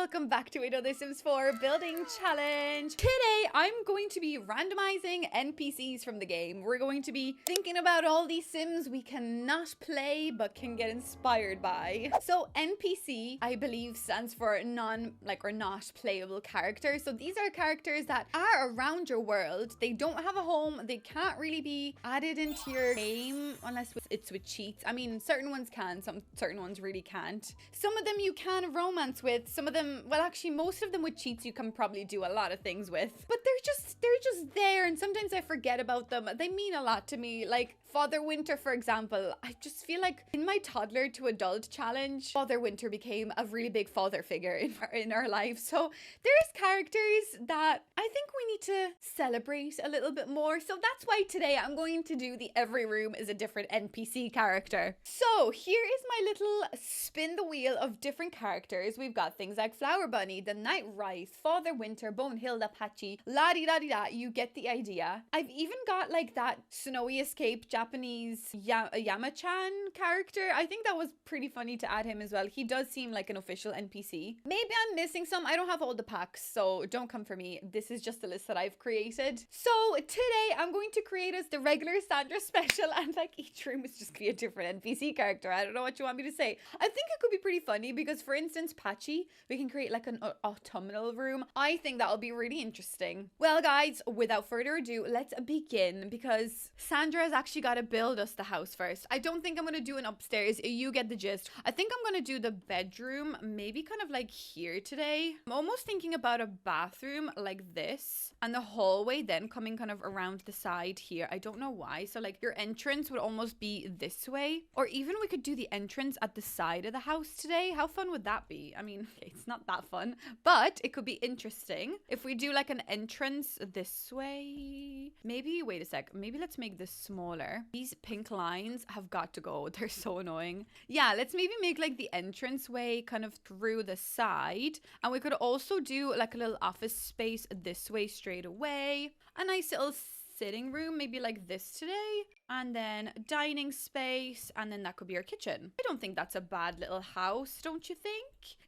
welcome back to another Sims 4 building challenge. Today, I'm going to be randomizing NPCs from the game. We're going to be thinking about all these Sims we cannot play but can get inspired by. So NPC, I believe, stands for not playable character. So these are characters that are around your world. They don't have a home. They can't really be added into your game unless it's with cheats. I mean, certain ones can, certain ones really can't. Some of them you can romance with, some of them, well, actually most of them with cheats you can probably do a lot of things with, but they're just there, and sometimes I forget about them. They mean a lot to me. Like Father Winter, for example. I just feel like in my toddler to adult challenge, Father Winter became a really big father figure in our life. So there's characters that I think we need to celebrate a little bit more. So that's why today I'm going to do the every room is a different NPC character. So here is my little spin the wheel of different characters. We've got things like Flower Bunny, the Night Rice, Father Winter, Bonehilda, Patchy, la-di-da-di-da. You get the idea. I've even got like that Snowy Escape Japanese Yama-chan character. I think that was pretty funny to add him as well. He does seem like an official NPC. Maybe I'm missing some. I don't have all the packs, so don't come for me. This is just the list that I've created. So today I'm going to create as the regular Sandra special, and like each room is just gonna be a different NPC character. I don't know what you want me to say. I think it could be pretty funny because, for instance, Patchy, we can create like an autumnal room. I think that'll be really interesting. Well, guys, without further ado, let's begin because Sandra has actually got to build us the house first. I don't think I'm gonna do an upstairs. You get the gist. I think I'm gonna do the bedroom, maybe kind of like here today. I'm almost thinking about a bathroom like this and the hallway then coming kind of around the side here. I don't know why. So like your entrance would almost be this way, or even we could do the entrance at the side of the house today. How fun would that be? I mean, it's not that fun, but it could be interesting if we do like an entrance this way. Maybe, wait a sec, maybe let's make this smaller. These pink lines have got to go. They're so annoying. Yeah, let's maybe make like the entrance way kind of through the side, and we could also do like a little office space this way straight away. A nice little sitting room, maybe like this today, and then dining space, and then that could be our kitchen. I don't think that's a bad little house, don't you think?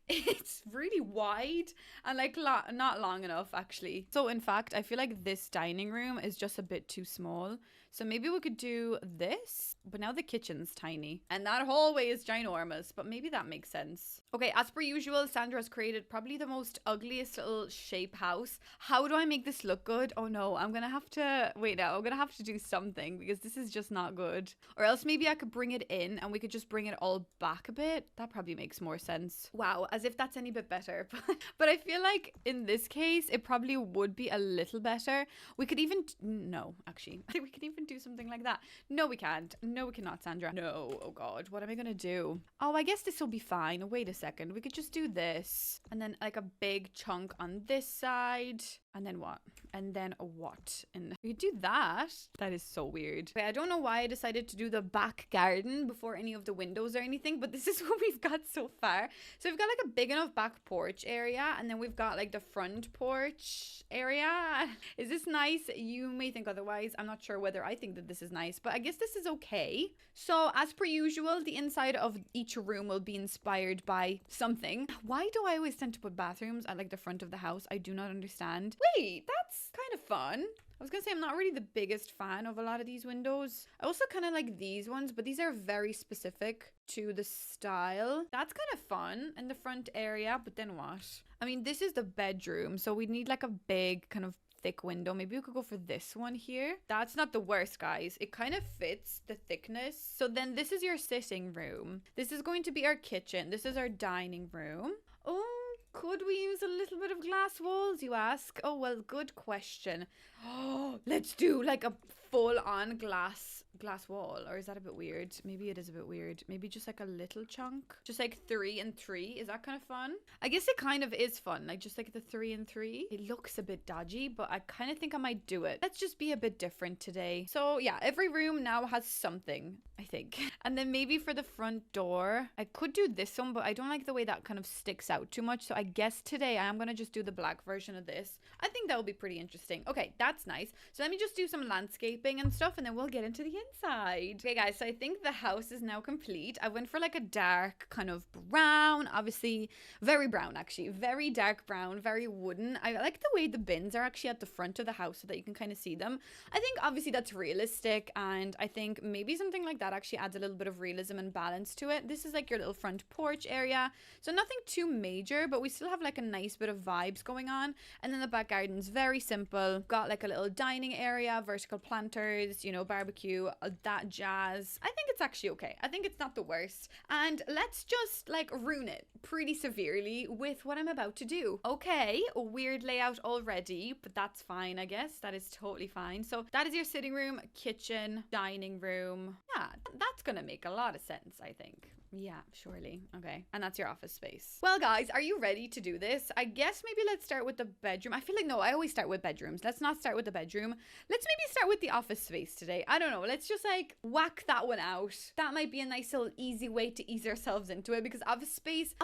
It's really wide and like not long enough actually. So in fact, I feel like this dining room is just a bit too small. So maybe we could do this, but now the kitchen's tiny and that hallway is ginormous, but maybe that makes sense. Okay, as per usual, Sandra's created probably the most ugliest little shape house. How do I make this look good? Oh no, I'm gonna have to, wait now, I'm gonna have to do something because this is just not good. Or else maybe I could bring it in and we could just bring it all back a bit. That probably makes more sense. Wow, as if that's any bit better. But I feel like in this case, it probably would be a little better. We could even, no, actually, I think we could even do something like that. No, we can't. No, we cannot, Sandra. No, oh God, what am I gonna do? Oh, I guess this will be fine. Wait a second. We could just do this and then like a big chunk on this side. And then what? And then a what? And we could do that. That is so weird. Okay, I don't know why I decided to do the back garden before any of the windows or anything, but this is what we've got so far. So we've got like a big enough back porch area, and then we've got like the front porch area. Is this nice? You may think otherwise. I'm not sure whether I think that this is nice, but I guess this is okay. So as per usual, the inside of each room will be inspired by something. Why do I always tend to put bathrooms at like the front of the house? I do not understand. Wait, that's kind of fun. I was gonna say I'm not really the biggest fan of a lot of these windows. I also kind of like these ones, but these are very specific to the style. That's kind of fun in the front area, but then what? I mean, this is the bedroom, so we need like a big kind of thick window. Maybe we could go for this one here. That's not the worst, guys. It kind of fits the thickness. So then this is your sitting room. This is going to be our kitchen. This is our dining room. Oh, could we use a little bit of glass walls, you ask? Oh, well, good question. Oh, let's do like a full-on glass wall. Or is that a bit weird? Maybe it is a bit weird. Maybe just like a little chunk. Just like 3 and 3. Is that kind of fun? I guess it kind of is fun. Like just like the 3 and 3. It looks a bit dodgy, but I kind of think I might do it. Let's just be a bit different today. So yeah, every room now has something, I think. And then maybe for the front door, I could do this one, but I don't like the way that kind of sticks out too much. So I guess today I am going to just do the black version of this. I think that will be pretty interesting. Okay, that's nice. So let me just do some landscaping landscaping and stuff, and then we'll get into the inside. Okay guys, so I think the house is now complete. I went for like a dark kind of brown, obviously very brown, actually very dark brown, very wooden. I like the way the bins are actually at the front of the house so that you can kind of see them. I think obviously that's realistic, and I think maybe something like that actually adds a little bit of realism and balance to it. This is like your little front porch area, so nothing too major, but we still have like a nice bit of vibes going on. And then the back garden's very simple. Got like a little dining area, vertical planters, you know, barbecue, that jazz. I think it's actually okay. I think it's not the worst. And let's just like ruin it pretty severely with what I'm about to do. Okay, a weird layout already, but that's fine, I guess. That is totally fine. So that is your sitting room, kitchen, dining room. Yeah, that's gonna make a lot of sense, I think. Yeah, surely. Okay. And that's your office space. Well, guys, are you ready to do this? I guess maybe let's start with the bedroom. I feel like, no, I always start with bedrooms. Let's not start with the bedroom. Let's maybe start with the office space today. I don't know. Let's just like whack that one out. That might be a nice little easy way to ease ourselves into it, because office space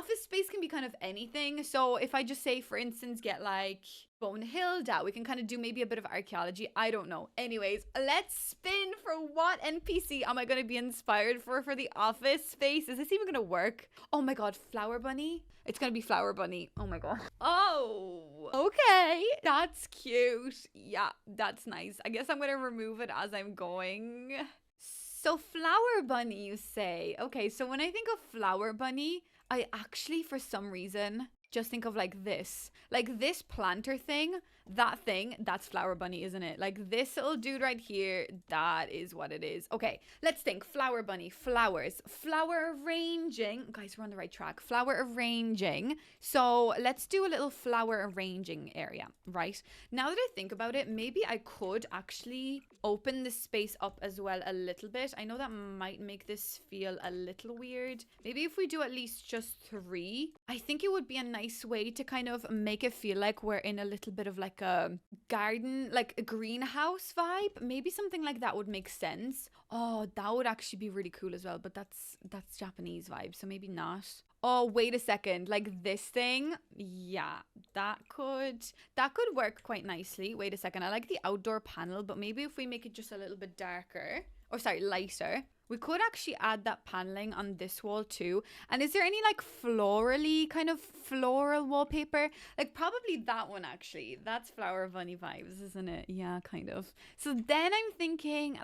can be kind of anything. So if I just say, for instance, get like Bonehild, we can kind of do maybe a bit of archaeology. I don't know. Anyways, let's spin for what NPC am I going to be inspired for the office space. Is this even going to work? Oh my god, Flower Bunny. It's going to be Flower Bunny. Oh my god. Oh, okay. That's cute. Yeah, that's nice. I guess I'm going to remove it as I'm going. So Flower Bunny, you say? Okay, so when I think of Flower Bunny, I actually, for some reason, just think of like this planter thing, that's Flower Bunny, isn't it? Like this little dude right here, that is what it is. Okay, let's think. Flower Bunny, flowers, flower arranging. Guys, we're on the right track. Flower arranging. So let's do a little flower arranging area, right? Now that I think about it, maybe I could actually open this space up as well a little bit. I know that might make this feel a little weird. Maybe if we do at least just 3, I think it would be a nice way to kind of make it feel like we're in a little bit of like a garden, like a greenhouse vibe. Maybe something like that would make sense. Oh, that would actually be really cool as well, but that's Japanese vibe, so maybe not. Oh, wait a second, like this thing, yeah, that could work quite nicely. Wait a second, I like the outdoor panel, but maybe if we make it just a little bit darker, or sorry, lighter, we could actually add that paneling on this wall too. And is there any like florally kind of floral wallpaper? Like probably that one actually. That's Flower Bunny vibes, isn't it? Yeah, kind of. So then I'm thinking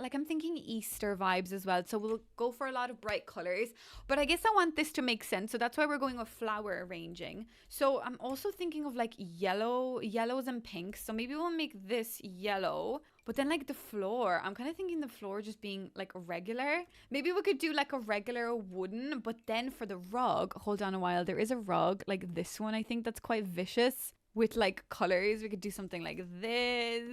Easter vibes as well. So we'll go for a lot of bright colors. But I guess I want this to make sense. So that's why we're going with flower arranging. So I'm also thinking of like yellows and pinks. So maybe we'll make this yellow. But then like the floor, I'm kind of thinking the floor just being like regular. Maybe we could do like a regular wooden, but then for the rug, hold on a while, there is a rug like this one, I think that's quite vicious with like colors. We could do something like this,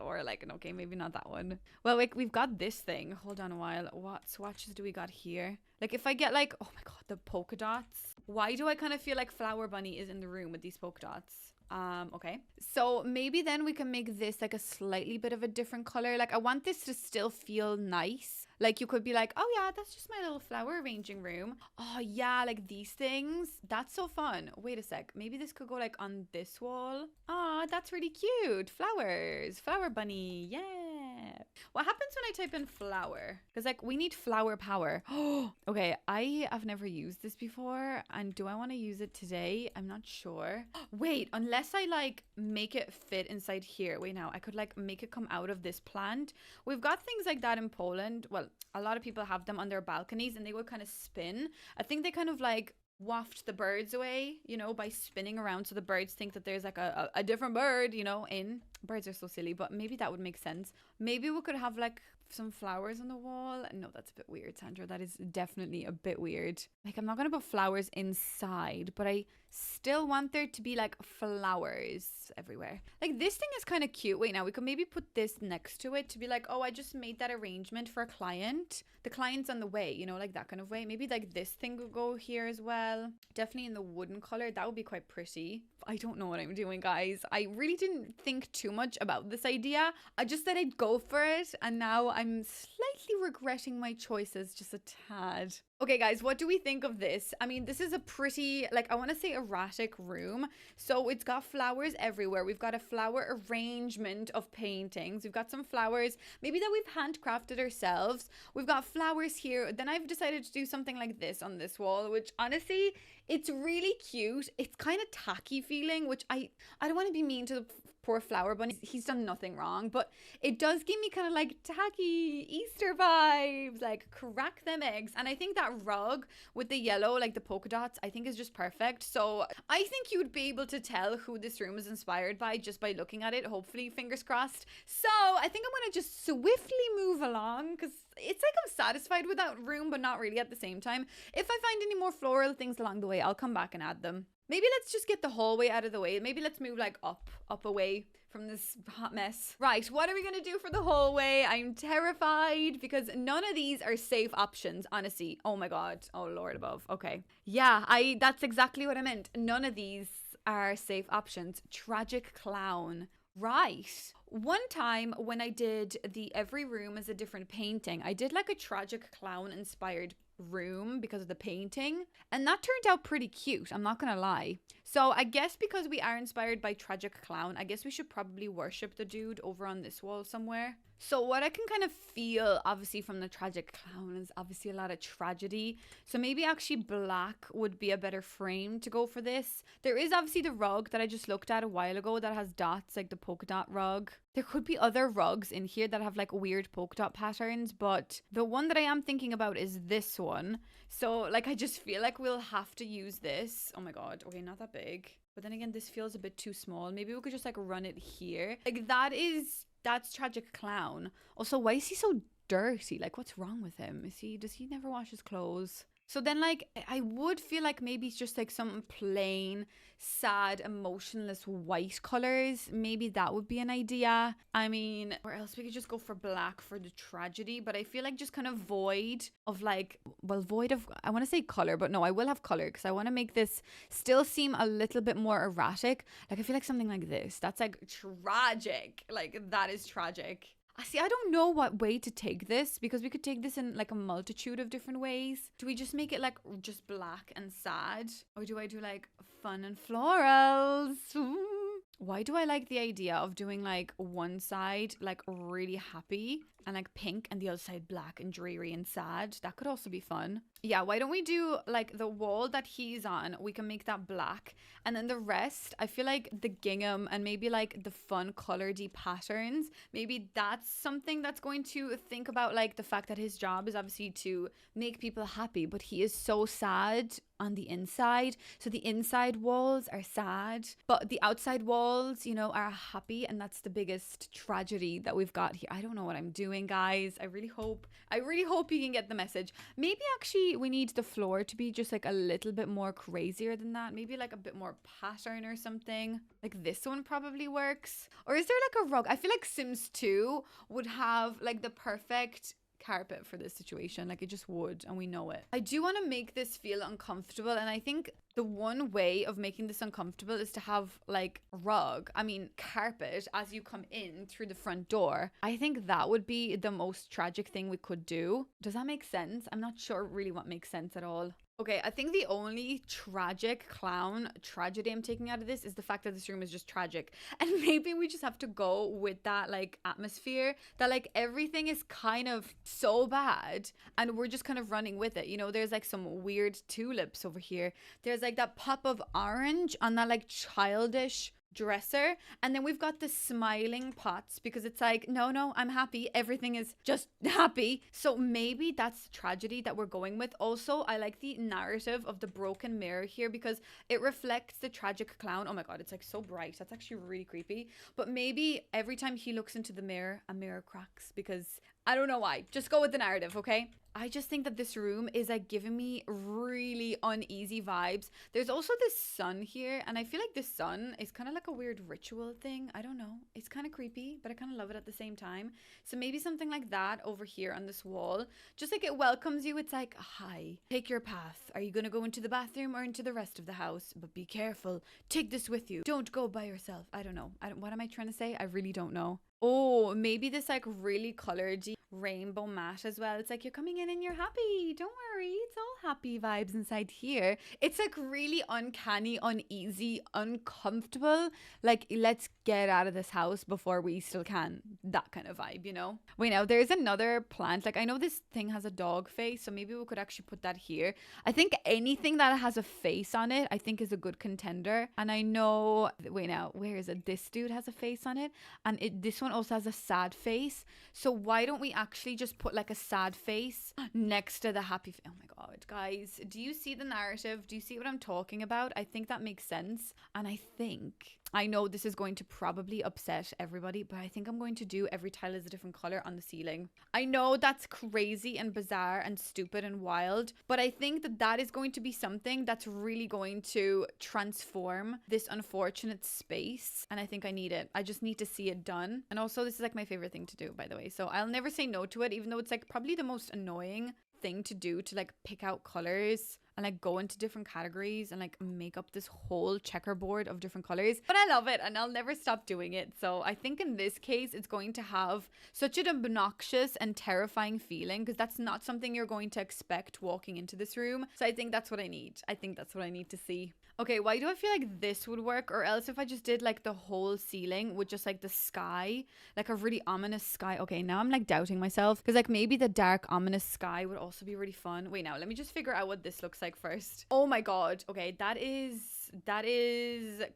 or like, okay, maybe not that one. Well, like we've got this thing. Hold on a while. What swatches do we got here? Like if I get like, oh my god, the polka dots. Why do I kind of feel like Flower Bunny is in the room with these polka dots? Okay, so maybe then we can make this like a slightly bit of a different color. Like I want this to still feel nice. Like you could be like, oh yeah, that's just my little flower arranging room. Oh yeah, like these things. That's so fun. Wait a sec. Maybe this could go like on this wall. Oh, that's really cute. Flowers. Flower Bunny. Yeah. What happens when I type in flower? Because like we need flower power. Oh, okay. I have never used this before. And do I want to use it today? I'm not sure. Wait, unless I like make it fit inside here. Wait, now I could like make it come out of this plant. We've got things like that in Poland. Well, a lot of people have them on their balconies and they would kind of spin. I think they kind of like waft the birds away, you know, by spinning around, so the birds think that there's like a different bird, you know, in. Birds are so silly, but maybe that would make sense. Maybe we could have like some flowers on the wall. No, that's a bit weird, Sandra. That is definitely a bit weird. Like I'm not gonna put flowers inside, but I still want there to be like flowers everywhere. Like this thing is kind of cute. Wait, now we could maybe put this next to it to be like, oh, I just made that arrangement for a client. The client's on the way, you know, like that kind of way. Maybe like this thing would go here as well. Definitely in the wooden color. That would be quite pretty. I don't know what I'm doing, guys. I really didn't think too much about this idea. I just said I'd go for it, and now I'm slightly slightly regretting my choices just a tad. Okay, guys, what do we think of this? I mean, this is a pretty, like, I want to say erratic room. So it's got flowers everywhere. We've got a flower arrangement of paintings. We've got some flowers, maybe that we've handcrafted ourselves. We've got flowers here. Then I've decided to do something like this on this wall, which honestly, it's really cute. It's kind of tacky feeling, which I don't want to be mean to the poor flower bunny. He's done nothing wrong, but it does give me kind of like tacky Easter vibes, like crack them eggs. And I think that rug with the yellow, like the polka dots, I think is just perfect. So I think you would be able to tell who this room is inspired by just by looking at it, hopefully, fingers crossed. So I think I'm gonna just swiftly move along because it's like I'm satisfied with that room, but not really at the same time. If I find any more floral things along the way, I'll come back and add them. Maybe let's just get the hallway out of the way. Maybe let's move like up away from this hot mess. Right, what are we gonna do for the hallway? I'm terrified because none of these are safe options, honestly. Oh my God, oh Lord above. Okay, yeah, that's exactly what I meant. None of these are safe options. Tragic clown. Right. One time when I did the every room is a different painting, I did like a tragic clown inspired room because of the painting, and that turned out pretty cute, I'm not gonna lie. So I guess because we are inspired by tragic clown, I guess we should probably worship the dude over on this wall somewhere. So what I can kind of feel obviously from the tragic clown is obviously a lot of tragedy. So maybe actually black would be a better frame to go for this. There is obviously the rug that I just looked at a while ago that has dots, like the polka dot rug. There could be other rugs in here that have like weird polka dot patterns, but the one that I am thinking about is this one. So like I just feel like we'll have to use this. Oh my God, okay, not that big. But then again, this feels a bit too small. Maybe we could just like run it here. Like that's tragic clown. Also, why is he so dirty? Like, what's wrong with him? Does he never wash his clothes? So then like I would feel like maybe it's just like some plain sad emotionless white colors. Maybe that would be an idea. I mean, or else we could just go for black for the tragedy, but I feel like just kind of void of like, well, void of, I want to say color, but no, I will have color because I want to make this still seem a little bit more erratic. Like I feel like something like this, that's like tragic. Like that is tragic. See, I don't know what way to take this because we could take this in like a multitude of different ways. Do we just make it like just black and sad? Or do I do like fun and florals? Ooh. Why do I like the idea of doing like one side like really happy and like pink and the other side black and dreary and sad? That could also be fun. Yeah, why don't we do like the wall that he's on, we can make that black, and then the rest, I feel like the gingham and maybe like the fun colored-y patterns, maybe that's something that's going to think about like the fact that his job is obviously to make people happy, but he is so sad on the inside. So the inside walls are sad, but the outside walls, you know, are happy, and that's the biggest tragedy that we've got here. I don't know what I'm doing, guys. I really hope you can get the message. Maybe actually we need the floor to be just like a little bit more crazier than that. Maybe like a bit more pattern or something. Like this one probably works. Or is there like a rug? I feel like Sims 2 would have like the perfect carpet for this situation. Like it just would, and we know it. I do want to make this feel uncomfortable, and I think the one way of making this uncomfortable is to have like carpet as you come in through the front door. I think that would be the most tragic thing we could do. Does that make sense? I'm not sure really what makes sense at all. Okay, I think the only tragic clown tragedy I'm taking out of this is the fact that this room is just tragic. And maybe we just have to go with that like atmosphere that like everything is kind of so bad and we're just kind of running with it. You know, there's like some weird tulips over here. There's like that pop of orange on that like childish dresser, and then we've got the smiling pots because it's like no, I'm happy, everything is just happy. So maybe that's the tragedy that we're going with. Also, I like the narrative of the broken mirror here because it reflects the tragic clown. Oh my god, it's like so bright. That's actually really creepy. But maybe every time he looks into the mirror, a mirror cracks, because I don't know why. Just go with the narrative, okay? I just think that this room is like giving me really uneasy vibes. There's also this sun here, and I feel like the sun is kind of like a weird ritual thing. I don't know. It's kind of creepy, but I kind of love it at the same time. So maybe something like that over here on this wall. Just like it welcomes you. It's like, hi, take your path. Are you going to go into the bathroom or into the rest of the house? But be careful. Take this with you. Don't go by yourself. I don't know. What am I trying to say? I really don't know. Oh, maybe this like really colored rainbow matte as well. It's like you're coming in and you're happy. Don't worry. It's all happy vibes inside here. It's like really uncanny, uneasy, uncomfortable. Like, let's get out of this house before we still can. That kind of vibe, you know? Wait, now there's another plant. Like, I know this thing has a dog face, so maybe we could actually put that here. I think anything that has a face on it, I think is a good contender. And I know, wait, now, where is it? This dude has a face on it. And this one also has a sad face. So why don't we actually just put like a sad face next to the happy face? Oh my god, guys, do you see the narrative? Do you see what I'm talking about? I think that makes sense. And I know this is going to probably upset everybody, but I think I'm going to do every tile is a different color on the ceiling. I know that's crazy and bizarre and stupid and wild, but I think that that is going to be something that's really going to transform this unfortunate space. And I think I need it. I just need to see it done. And also, this is like my favorite thing to do, by the way. So I'll never say no to it, even though it's like probably the most annoying thing to do, to like pick out colors and like go into different categories and like make up this whole checkerboard of different colors. But I love it and I'll never stop doing it. So I think in this case, it's going to have such an obnoxious and terrifying feeling, because that's not something you're going to expect walking into this room. So I think that's what I need. I think that's what I need to see. Okay, why do I feel like this would work? Or else if I just did like the whole ceiling with just like the sky, like a really ominous sky. Okay, now I'm like doubting myself, because like maybe the dark ominous sky would also be really fun. Wait, now let me just figure out what this looks like first. Oh my god. Okay, that is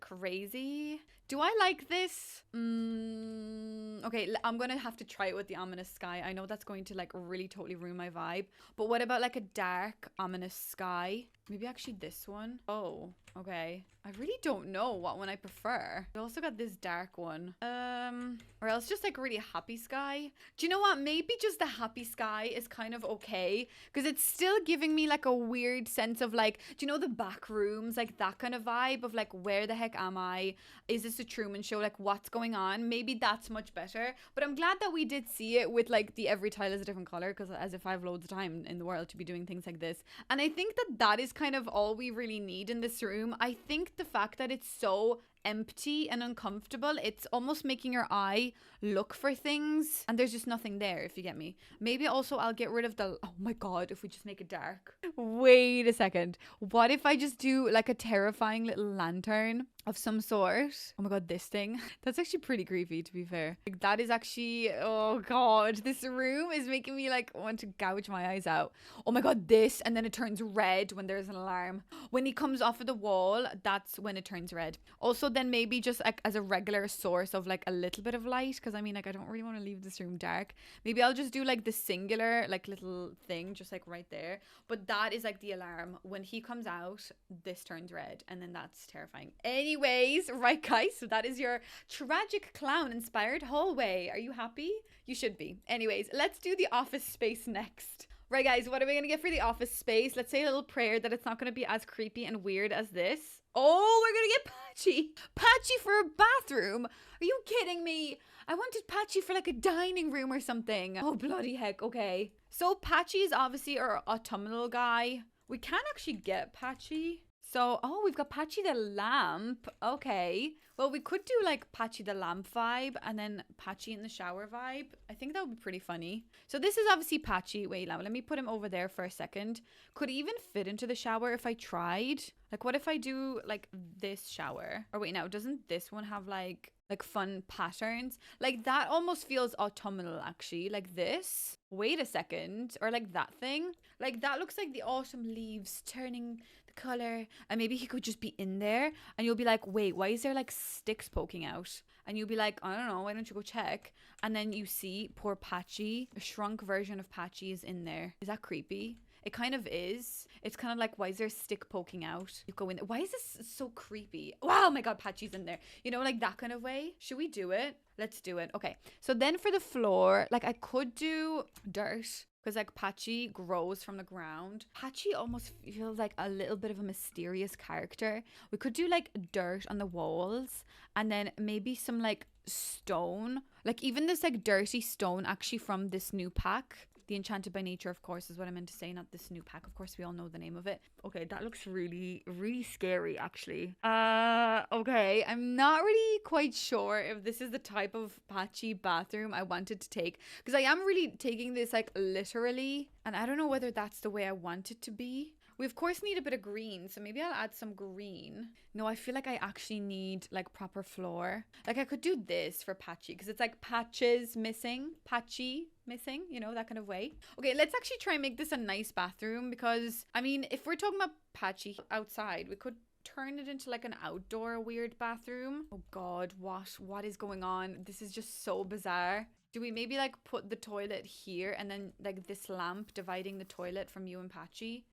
crazy. Do I like this? Okay, I'm gonna have to try it with the ominous sky. I know that's going to like really totally ruin my vibe. But what about like a dark ominous sky? Maybe actually this one. Oh, okay. I really don't know what one I prefer. I also got this dark one. Or else just like really happy sky. Do you know what? Maybe just the happy sky is kind of okay, because it's still giving me like a weird sense of like, do you know the back rooms? Like that kind of vibe of like, where the heck am I? Is this a Truman Show? Like, what's going on? Maybe that's much better. But I'm glad that we did see it with like the every tile is a different color, because as if I have loads of time in the world to be doing things like this. And I think that that is kind of all we really need in this room. I think the fact that it's so empty and uncomfortable, it's almost making your eye look for things and there's just nothing there, if you get me. Maybe also I'll get rid of the, oh my god, if we just make it dark. Wait a second, what if I just do like a terrifying little lantern of some sort? Oh my god, this thing, that's actually pretty creepy, to be fair. Like, that is actually, oh god, this room is making me like want to gouge my eyes out. Oh my god, this, and then it turns red when there's an alarm. When he comes off of the wall, that's when it turns red. Also, then maybe just like as a regular source of like a little bit of light, because I mean, like, I don't really want to leave this room dark. Maybe I'll just do like the singular like little thing just like right there, but that is like the alarm. When he comes out, this turns red, and then that's terrifying. Anyways, right guys, so that is your tragic clown inspired hallway. Are you happy? You should be. Anyways, let's do the office space next. Right guys, what are we gonna get for the office space? Let's say a little prayer that it's not gonna be as creepy and weird as this. Oh, we're gonna get Patchy. Patchy for a bathroom? Are you kidding me? I wanted Patchy for like a dining room or something. Oh, bloody heck. Okay. So Patchy is obviously our autumnal guy. We can actually get Patchy. So, oh, we've got Patchy the lamp. Okay. Well, we could do like Patchy the lamp vibe and then Patchy in the shower vibe. I think that would be pretty funny. So this is obviously Patchy. Wait, now let me put him over there for a second. Could he even fit into the shower if I tried? Like, what if I do like this shower? Or wait, now doesn't this one have like fun patterns? Like that almost feels autumnal actually, like this. Wait a second. Or like that thing. Like that looks like the autumn leaves turning the color. And maybe he could just be in there and you'll be like, wait, why is there like sticks poking out? And you'll be like, I don't know, why don't you go check? And then you see poor Patchy, a shrunk version of Patchy is in there. Is that creepy? It kind of is. It's kind of like, why is there a stick poking out? You go in there. Why is this so creepy? Wow, my god, Patchy's in there. You know, like that kind of way. Should we do it? Let's do it. Okay. So then for the floor, like I could do dirt, because like Patchy grows from the ground. Patchy almost feels like a little bit of a mysterious character. We could do like dirt on the walls and then maybe some like stone. Like even this like dirty stone actually from this new pack. The Enchanted by Nature, of course, is what I meant to say, not this new pack. Of course, we all know the name of it. Okay, that looks really, really scary, actually. Okay, I'm not really quite sure if this is the type of patchy bathroom I wanted to take, because I am really taking this like literally, and I don't know whether that's the way I want it to be. We of course need a bit of green, so maybe I'll add some green. No, I feel like I actually need like proper floor. Like I could do this for patchy because it's like patches missing, patchy missing, you know, that kind of way. Okay, let's actually try and make this a nice bathroom, because I mean, if we're talking about patchy outside, we could turn it into like an outdoor weird bathroom. Oh god, what is going on? This is just so bizarre. Do we maybe like put the toilet here and then like this lamp dividing the toilet from you and Patchy?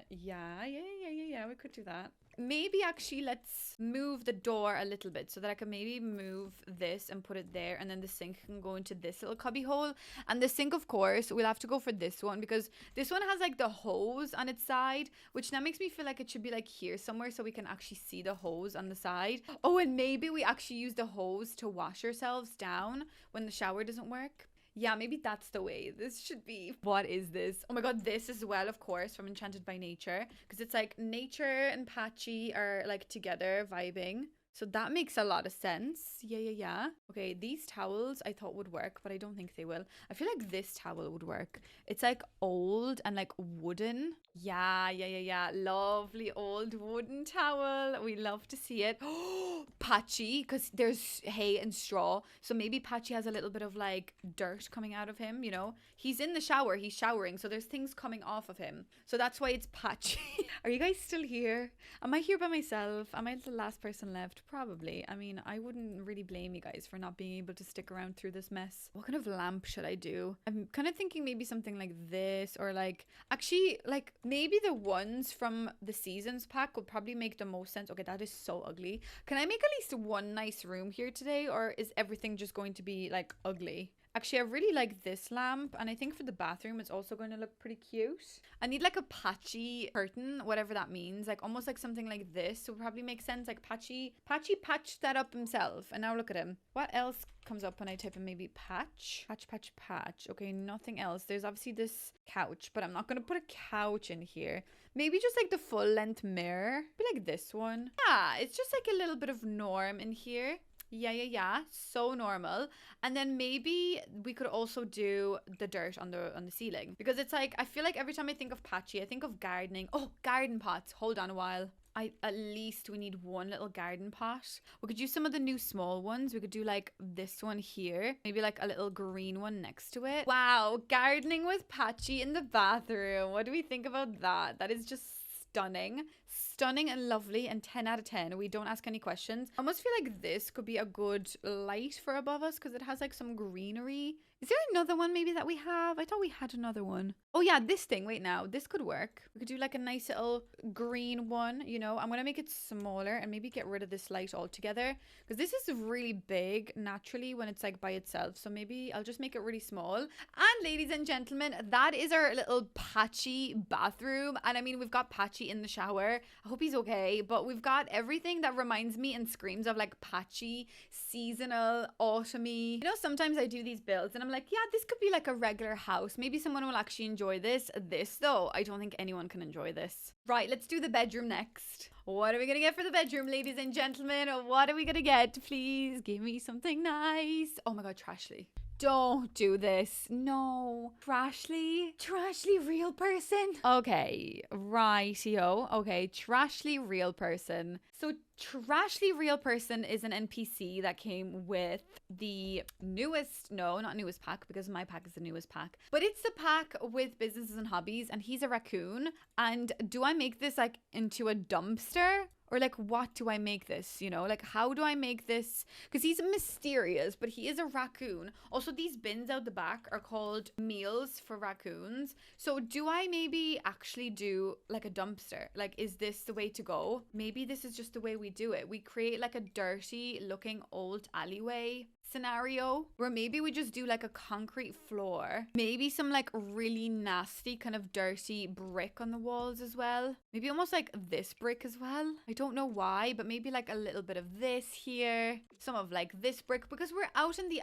Yeah, we could do that. Maybe actually let's move the door a little bit so that I can maybe move this and put it there, and then the sink can go into this little cubby hole. And the sink, of course, we'll have to go for this one because this one has like the hose on its side, which now makes me feel like it should be like here somewhere so we can actually see the hose on the side. Oh, and maybe we actually use the hose to wash ourselves down when the shower doesn't work. Yeah, maybe that's the way this should be. What is this? Oh my god, this as well, of course, from Enchanted by Nature. Because it's like nature and Patchy are like together vibing. So that makes a lot of sense. Yeah. Okay, these towels I thought would work, but I don't think they will. I feel like this towel would work. It's like old and like wooden. Yeah. Lovely old wooden towel. We love to see it. Oh, Patchy, because there's hay and straw. So maybe Patchy has a little bit of like dirt coming out of him, you know? He's in the shower. He's showering. So there's things coming off of him. So that's why it's Patchy. Are you guys still here? Am I here by myself? Am I the last person left? Probably. I mean, I wouldn't really blame you guys for not being able to stick around through this mess. What kind of lamp should I do? I'm kind of thinking maybe something like this, or like, actually, like maybe the ones from the seasons pack would probably make the most sense. Okay, that is so ugly. Can I make at least one nice room here today, or is everything just going to be like ugly? Actually, I really like this lamp, and I think for the bathroom it's also going to look pretty cute. I need like a Patchy curtain, whatever that means, like almost like something like this would probably make sense. Like Patchy patched that up himself, and now look at him. What else comes up when I type in maybe patch? Okay, nothing else. There's obviously this couch, but I'm not going to put a couch in here. Maybe just like the full length mirror, be like this one. Yeah, it's just like a little bit of norm in here. Yeah. So normal. And then maybe we could also do the dirt on the ceiling, because it's like, I feel like every time I think of Patchy, I think of gardening. Oh, garden pots. Hold on a while. At least we need one little garden pot. We could use some of the new small ones. We could do like this one here. Maybe like a little green one next to it. Wow, gardening with Patchy in the bathroom. What do we think about that? That is just stunning and lovely, and 10 out of 10. We don't ask any questions. I almost feel like this could be a good light for above us because it has like some greenery. Is there another one maybe that we have? I thought we had another one. Oh yeah, this thing. Wait, now this could work. We could do like a nice little green one, you know. I'm gonna make it smaller and maybe get rid of this light altogether, because this is really big naturally when it's like by itself. So maybe I'll just make it really small. And ladies and gentlemen, that is our little Patchy bathroom. And I mean, we've got Patchy in the shower. I hope he's okay, but we've got everything that reminds me and screams of like Patchy, seasonal, autumny. You know, sometimes I do these builds and I'm like, yeah, this could be like a regular house. Maybe someone will actually enjoy this. This though, I don't think anyone can enjoy this. Right, let's do the bedroom next. What are we gonna get for the bedroom, ladies and gentlemen? What are we gonna get? Please give me something nice. Oh my god, Trashly. Don't do this. No. Trashly, real person. Okay, rightio. Okay, Trashly, real person. So Trashly, real person is an NPC that came with the newest, no, not newest pack, because my pack is the newest pack, but it's the pack with businesses and hobbies, and he's a raccoon. And do I make this like into a dumpster? Or like, what do I make this? You know, like, how do I make this? Because he's mysterious, but he is a raccoon. Also, these bins out the back are called meals for raccoons. So do I maybe actually do like a dumpster? Like, is this the way to go? Maybe this is just the way we do it. We create like a dirty looking old alleyway. scenario where maybe we just do like a concrete floor, maybe some like really nasty kind of dirty brick on the walls as well, maybe almost like this brick as well. I don't know why, but maybe like a little bit of this here, some of like this brick, because we're out in the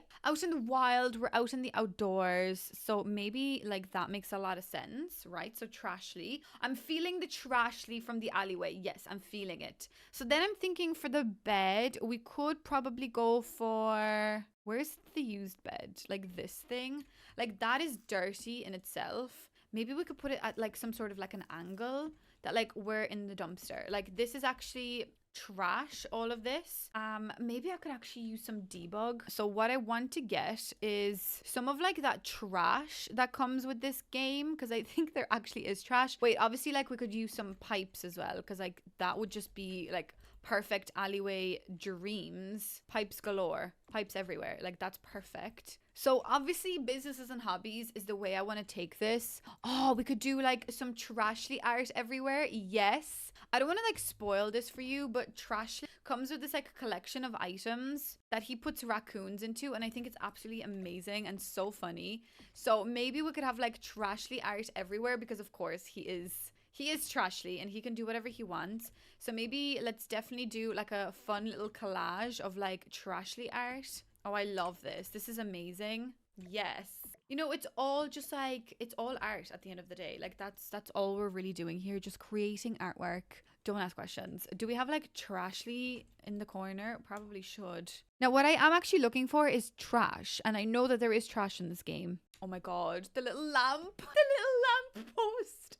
wild, we're out in the outdoors, so maybe like that makes a lot of sense, right? So trashly, I'm feeling the trashly from the alleyway. Yes, I'm feeling it. So then I'm thinking for the bed, we could probably go for, where's the used bed? Like this thing, like that is dirty in itself. Maybe we could put it at like some sort of like an angle that like we're in the dumpster. Like this is actually trash, all of this. Maybe I could actually use some debug. So what I want to get is some of like that trash that comes with this game, because I think there actually is trash. Wait, obviously like we could use some pipes as well, because like that would just be like perfect alleyway dreams. Pipes galore, pipes everywhere, like that's perfect. So obviously businesses and hobbies is the way I want to take this. Oh, we could do like some trashly art everywhere. Yes, I don't want to like spoil this for you, but Trashly comes with this like collection of items that he puts raccoons into, and I think it's absolutely amazing and so funny. So maybe we could have like Trashly art everywhere, because of course he is Trashly and he can do whatever he wants. So maybe let's definitely do like a fun little collage of like Trashly art. Oh, I love this. This is amazing. Yes. You know, it's all just like, it's all art at the end of the day. Like that's all we're really doing here. Just creating artwork. Don't ask questions. Do we have like Trashly in the corner? Probably should. Now, what I am actually looking for is trash. And I know that there is trash in this game. Oh my God, the little lamp, the little lamp post.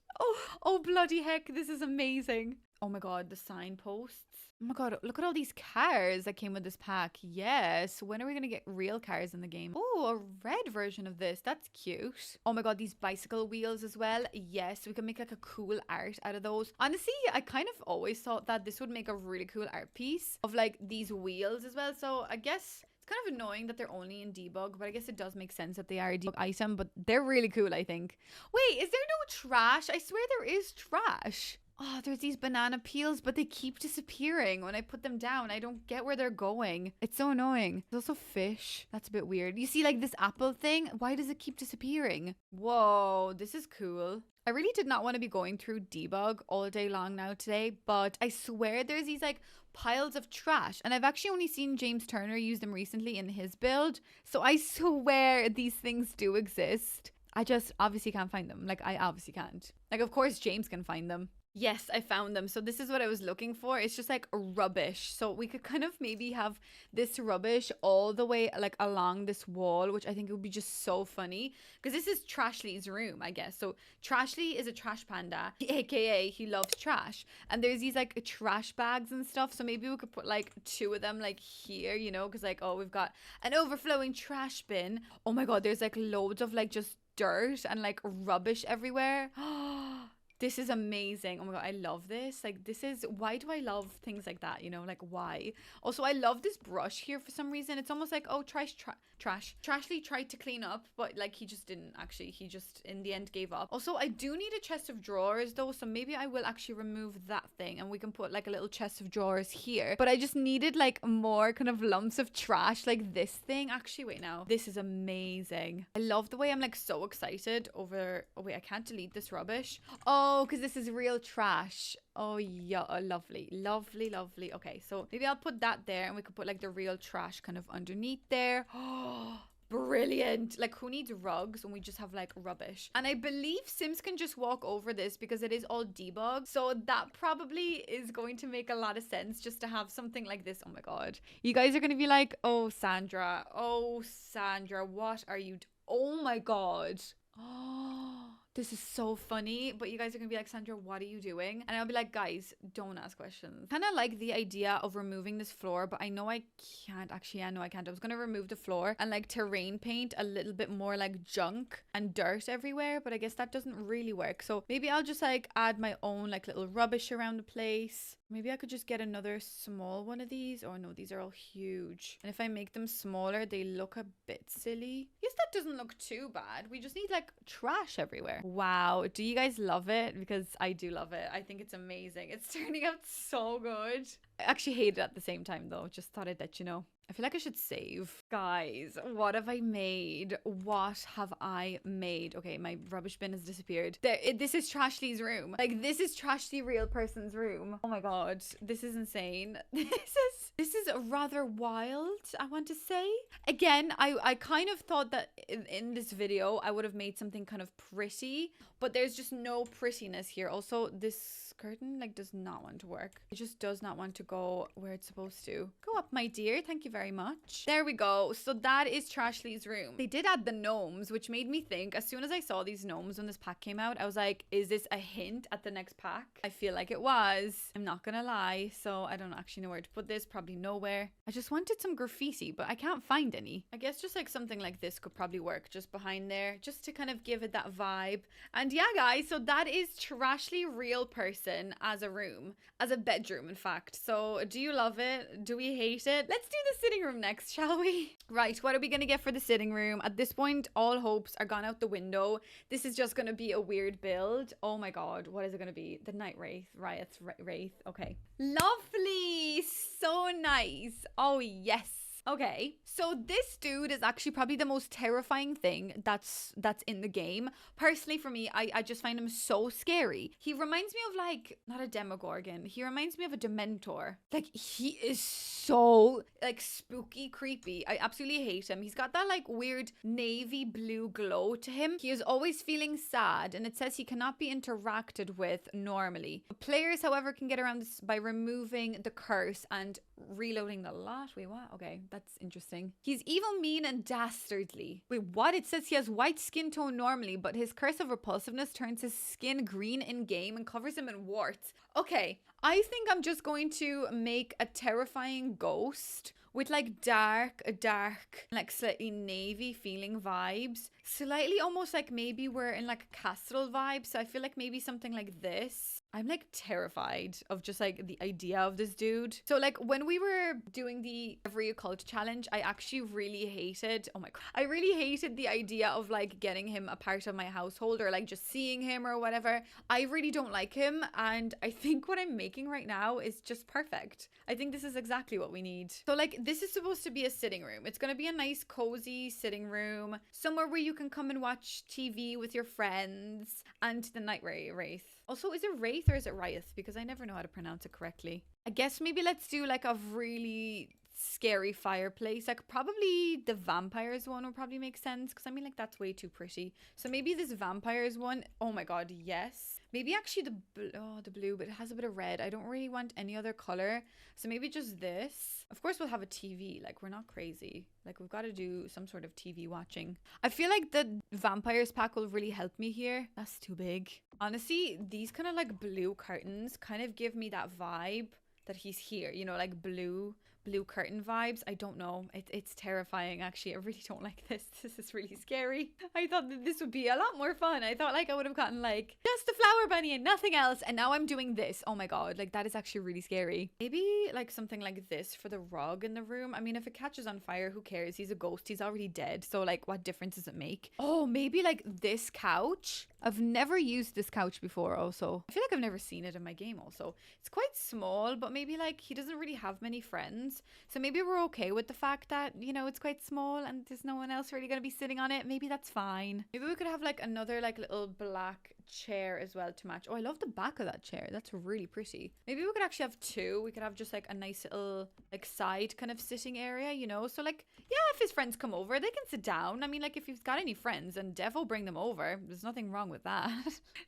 Oh, bloody heck, this is amazing. Oh my God, the signposts. Oh my God, look at all these cars that came with this pack. Yes, when are we gonna get real cars in the game? Oh, a red version of this. That's cute. Oh my God, these bicycle wheels as well. Yes, we can make like a cool art out of those. Honestly, I kind of always thought that this would make a really cool art piece of like these wheels as well. So I guess kind of annoying that they're only in debug, but I guess it does make sense that they are a debug item, but they're really cool, I think. Wait, is there no trash? I swear there is trash. Oh, there's these banana peels, but they keep disappearing when I put them down. I don't get where they're going. It's so annoying. There's also fish. That's a bit weird. You see like this apple thing? Why does it keep disappearing? Whoa, this is cool. I really did not want to be going through debug all day long now today, but I swear there's these like piles of trash, and I've actually only seen James Turner use them recently in his build, so I swear these things do exist. I just obviously can't find them. Like I obviously can't. Like of course James can find them. Yes, I found them. So this is what I was looking for. It's just like rubbish. So we could kind of maybe have this rubbish all the way like along this wall, which I think would be just so funny, because this is Trashly's room, I guess. So Trashly is a trash panda, aka he loves trash. And there's these like trash bags and stuff. So maybe we could put like 2 of them like here, you know, because like, oh, we've got an overflowing trash bin. Oh my God, there's like loads of like just dirt and like rubbish everywhere. This is amazing. Oh my God, I love this. Like this is, why do I love things like that? You know, like why? Also, I love this brush here for some reason. It's almost like, oh, trash. Trashly tried to clean up, but like he just didn't actually. He just in the end gave up. Also, I do need a chest of drawers though. So maybe I will actually remove that thing and we can put like a little chest of drawers here. But I just needed like more kind of lumps of trash like this thing. Actually, wait now. This is amazing. I love the way I'm like so excited over, oh wait, I can't delete this rubbish. Oh, because this is real trash. Oh yeah, oh, lovely. Okay, so maybe I'll put that there and we could put like the real trash kind of underneath there. Oh, brilliant. Like who needs rugs when we just have like rubbish? And I believe Sims can just walk over this because it is all debugged. So that probably is going to make a lot of sense just to have something like this. Oh my God. You guys are going to be like, oh Sandra, what are you oh my God. Oh, this is so funny. But you guys are gonna be like, Sandra, what are you doing? And I'll be like, guys, don't ask questions. Kind of like the idea of removing this floor, but I know I can't. Actually, I know I can't. I was gonna remove the floor and like terrain paint a little bit more like junk and dirt everywhere, but I guess that doesn't really work. So maybe I'll just like add my own like little rubbish around the place. Maybe I could just get another small one of these. Oh no, these are all huge. And if I make them smaller, they look a bit silly. Yes, that doesn't look too bad. We just need like trash everywhere. Wow. Do you guys love it? Because I do love it. I think it's amazing. It's turning out so good. I actually hate it at the same time though. Just thought I'd let you know. I feel like I should save. Guys, what have I made? What have I made? Okay, my rubbish bin has disappeared. This is Trashly's room. Like, this is Trashly real person's room. Oh my god, this is insane. This is rather wild, I want to say. Again, I kind of thought that in this video, I would have made something kind of pretty, but there's just no prettiness here. Also, this curtain like does not want to work. It just does not want to go where it's supposed to. Go up, my dear. Thank you very much. There we go. So that is Trashly's room. They did add the gnomes, which made me think, as soon as I saw these gnomes when this pack came out, I was like, is this a hint at the next pack? I feel like it was. I'm not gonna lie. So I don't actually know where to put this. Probably nowhere. I just wanted some graffiti, but I can't find any. I guess just like something like this could probably work just behind there, just to kind of give it that vibe. And yeah, guys, so that is Trashly real person as a room, as a bedroom, in fact. So do you love it? Do we hate it? Let's do the sitting room next, shall we? Right, what are we gonna get for the sitting room? At this point, all hopes are gone out the window. This is just gonna be a weird build. Oh my god, what is it gonna be? The Night Wraith, Wraith. Okay, lovely, so nice. Oh yes. Okay, so this dude is actually probably the most terrifying thing that's in the game. Personally, for me, I just find him so scary. He reminds me of like, not a Demogorgon. He reminds me of a Dementor. Like, he is so like spooky, creepy. I absolutely hate him. He's got that like weird navy blue glow to him. He is always feeling sad, and it says he cannot be interacted with normally. Players, however, can get around this by removing the curse and reloading the lot. Wait, what? Okay, that's interesting. He's evil, mean, and dastardly. Wait, what? It says he has white skin tone normally, but his curse of repulsiveness turns his skin green in game and covers him in warts. Okay, I think I'm just going to make a terrifying ghost with like dark, like slightly navy feeling vibes. Slightly almost like maybe we're in like a castle vibe. So I feel like maybe something like this. I'm like terrified of just like the idea of this dude. So like when we were doing the every occult challenge, I actually really hated, oh my god, I really hated the idea of like getting him a part of my household or like just seeing him or whatever. I really don't like him, and I think what I'm making right now is just perfect. I think this is exactly what we need. So like this is supposed to be a sitting room. It's going to be a nice cozy sitting room, somewhere where you can come and watch TV with your friends. And the Night Wraith. Also, is it Wraith or is it Wraith? Because I never know how to pronounce it correctly. I guess maybe let's do like a really scary fireplace. Like probably the vampires one would probably make sense, because I mean like that's way too pretty. So maybe this vampires one. Oh my god, yes. Maybe actually the blue, but it has a bit of red. I don't really want any other color. So maybe just this. Of course we'll have a TV. Like, we're not crazy. Like, we've got to do some sort of TV watching. I feel like the vampires pack will really help me here. That's too big. Honestly, these kind of like blue curtains kind of give me that vibe that he's here, you know, like blue curtain vibes. I don't know, it's terrifying. Actually, I really don't like this. This is really scary. I thought that this would be a lot more fun. I thought like I would have gotten like just a flower bunny and nothing else, and now I'm doing this. Oh my god, like that is actually really scary. Maybe like something like this for the rug in the room. I mean, if it catches on fire, who cares? He's a ghost, he's already dead, so like what difference does it make? Oh, maybe like this couch. I've never used this couch before. Also, I feel like I've never seen it in my game. Also, it's quite small, but maybe like he doesn't really have many friends, so maybe we're okay with the fact that, you know, it's quite small and there's no one else really gonna be sitting on it. Maybe that's fine. Maybe we could have like another like little black chair as well to match. Oh, I love the back of that chair. That's really pretty. Maybe we could actually have two. We could have just like a nice little like side kind of sitting area, you know? So like, yeah, if his friends come over, they can sit down. I mean, like if he's got any friends, and defo bring them over. There's nothing wrong with that.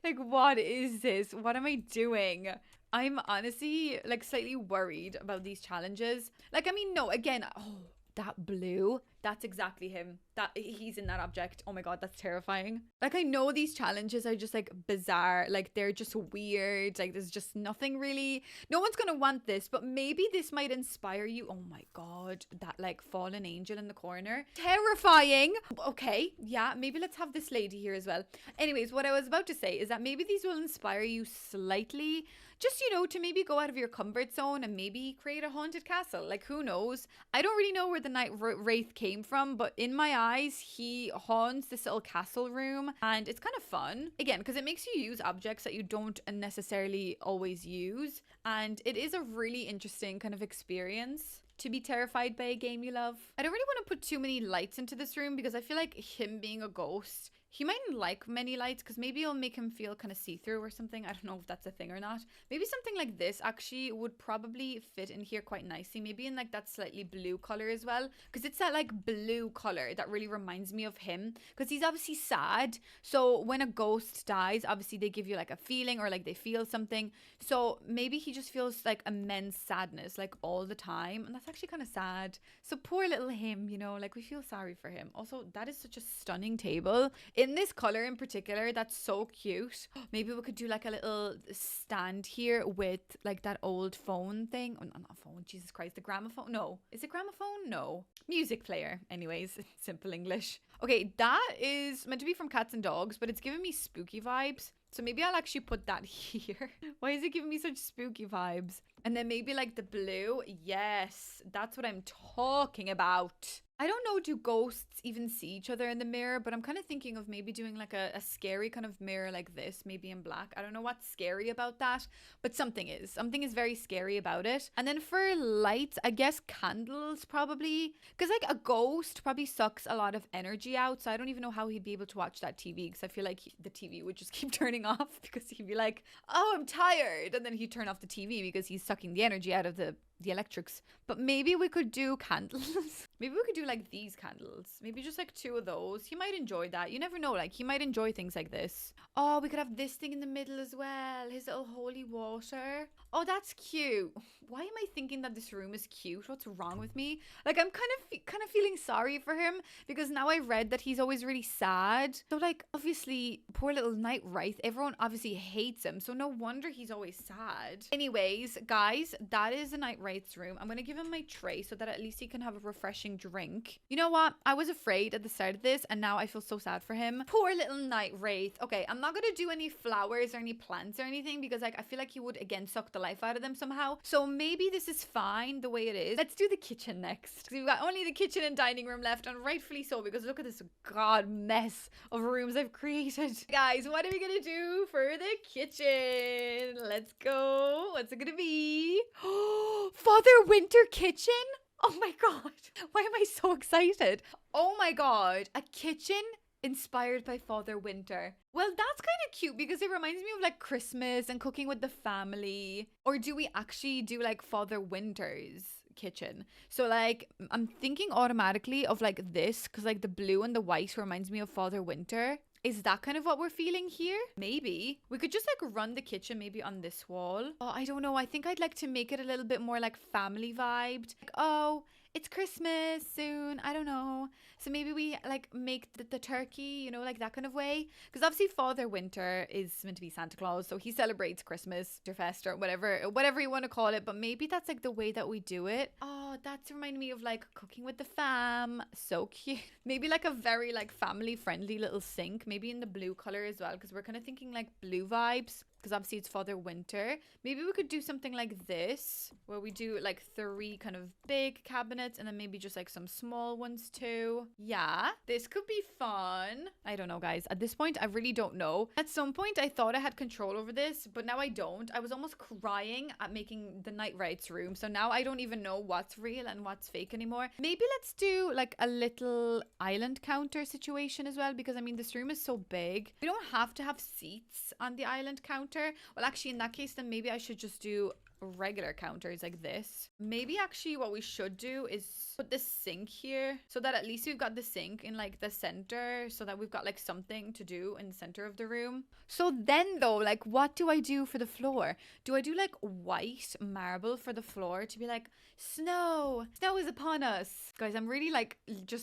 Like, what is this? What am I doing? I'm honestly like slightly worried about these challenges. Like, I mean, no, again, oh, that blue, that's exactly him. That he's in that object. Oh my god, that's terrifying. Like, I know these challenges are just like bizarre, like they're just weird, like there's just nothing really, no one's gonna want this, but maybe this might inspire you. Oh my god, that like fallen angel in the corner, terrifying. Okay, yeah, maybe let's have this lady here as well. Anyways, what I was about to say is that maybe these will inspire you slightly, just, you know, to maybe go out of your comfort zone and maybe create a haunted castle. Like, who knows? I don't really know where the Night Wraith came came from, but in my eyes, he haunts this little castle room, and it's kind of fun. Again, because it makes you use objects that you don't necessarily always use, and it is a really interesting kind of experience to be terrified by a game you love. I don't really want to put too many lights into this room because I feel like him being a ghost, he mightn't like many lights because maybe it'll make him feel kind of see-through or something. I don't know if that's a thing or not. Maybe something like this actually would probably fit in here quite nicely. Maybe in like that slightly blue color as well, because it's that like blue color that really reminds me of him, because he's obviously sad. So when a ghost dies, obviously they give you like a feeling or like they feel something. So maybe he just feels like immense sadness like all the time, and that's actually kind of sad. So poor little him, you know, like we feel sorry for him. Also, that is such a stunning table. In this color in particular, that's so cute. Maybe we could do like a little stand here with like that old phone thing. Oh, not phone, Jesus Christ, the gramophone. No, is it gramophone? No, music player. Anyways, simple English. Okay, that is meant to be from Cats and Dogs, but it's giving me spooky vibes. So maybe I'll actually put that here. Why is it giving me such spooky vibes? And then maybe like the blue. Yes, that's what I'm talking about. I don't know, do ghosts even see each other in the mirror? But I'm kind of thinking of maybe doing like a scary kind of mirror like this, maybe in black. I don't know what's scary about that, but something is. Something is very scary about it. And then for lights, I guess candles probably. Because like a ghost probably sucks a lot of energy out. So I don't even know how he'd be able to watch that TV, because I feel like the TV would just keep turning off because he'd be like, oh, I'm tired. And then he'd turn off the TV because he's sucking the energy out of the electrics. But maybe we could do candles. Maybe we could do like these candles. Maybe just like 2 of those. He might enjoy that. You never know. Like he might enjoy things like this. Oh, we could have this thing in the middle as well. His little holy water. Oh, that's cute. Why am I thinking that this room is cute? What's wrong with me? Like I'm kind of feeling sorry for him, because now I read that he's always really sad. So like obviously poor little Night Wraith, everyone obviously hates him. So no wonder he's always sad. Anyways, guys, that is the Night Wraith's room. I'm going to give him my tray so that at least he can have a refreshing drink. You know what? I was afraid at the start of this, and now I feel so sad for him. Poor little Night Wraith. Okay, I'm not going to do any flowers or any plants or anything, because like I feel like he would again suck the life out of them somehow. So maybe this is fine the way it is. Let's do the kitchen next. We've got only the kitchen and dining room left, and rightfully so, because look at this god mess of rooms I've created. Guys, what are we going to do for the kitchen? Let's go. What's it going to be? Oh, Father Winter kitchen? Oh my god. Why am I so excited? Oh my god. A kitchen inspired by Father Winter. Well, that's kind of cute because it reminds me of like Christmas and cooking with the family. Or do we actually do like Father Winter's kitchen? So like I'm thinking automatically of like this, because like the blue and the white reminds me of Father Winter. Is that kind of what we're feeling here? Maybe. We could just like run the kitchen maybe on this wall. Oh, I don't know. I think I'd like to make it a little bit more like family vibed. Like, oh, it's Christmas soon. I don't know. So maybe we like make the turkey, you know, like that kind of way. Because obviously Father Winter is meant to be Santa Claus. So he celebrates Christmas, Fest, or whatever you want to call it. But maybe that's like the way that we do it. Oh, that's reminding me of like cooking with the fam. So cute. Maybe like a very like family friendly little sink. Maybe in the blue color as well, because we're kind of thinking like blue vibes. Because obviously it's Father Winter. Maybe we could do something like this, where we do like 3 kind of big cabinets and then maybe just like some small ones too. Yeah, this could be fun. I don't know, guys. At this point, I really don't know. At some point, I thought I had control over this, but now I don't. I was almost crying at making the Night Wraith's room. So now I don't even know what's real and what's fake anymore. Maybe let's do like a little island counter situation as well, because I mean, this room is so big. We don't have to have seats on the island counter. Well, actually, in that case, then maybe I should just do regular counters like this. Maybe actually what we should do is put the sink here, so that at least we've got the sink in like the center, so that we've got like something to do in the center of the room. So then though, like what do I do for the floor? Do I do like white marble for the floor to be like snow is upon us? Guys, I'm really like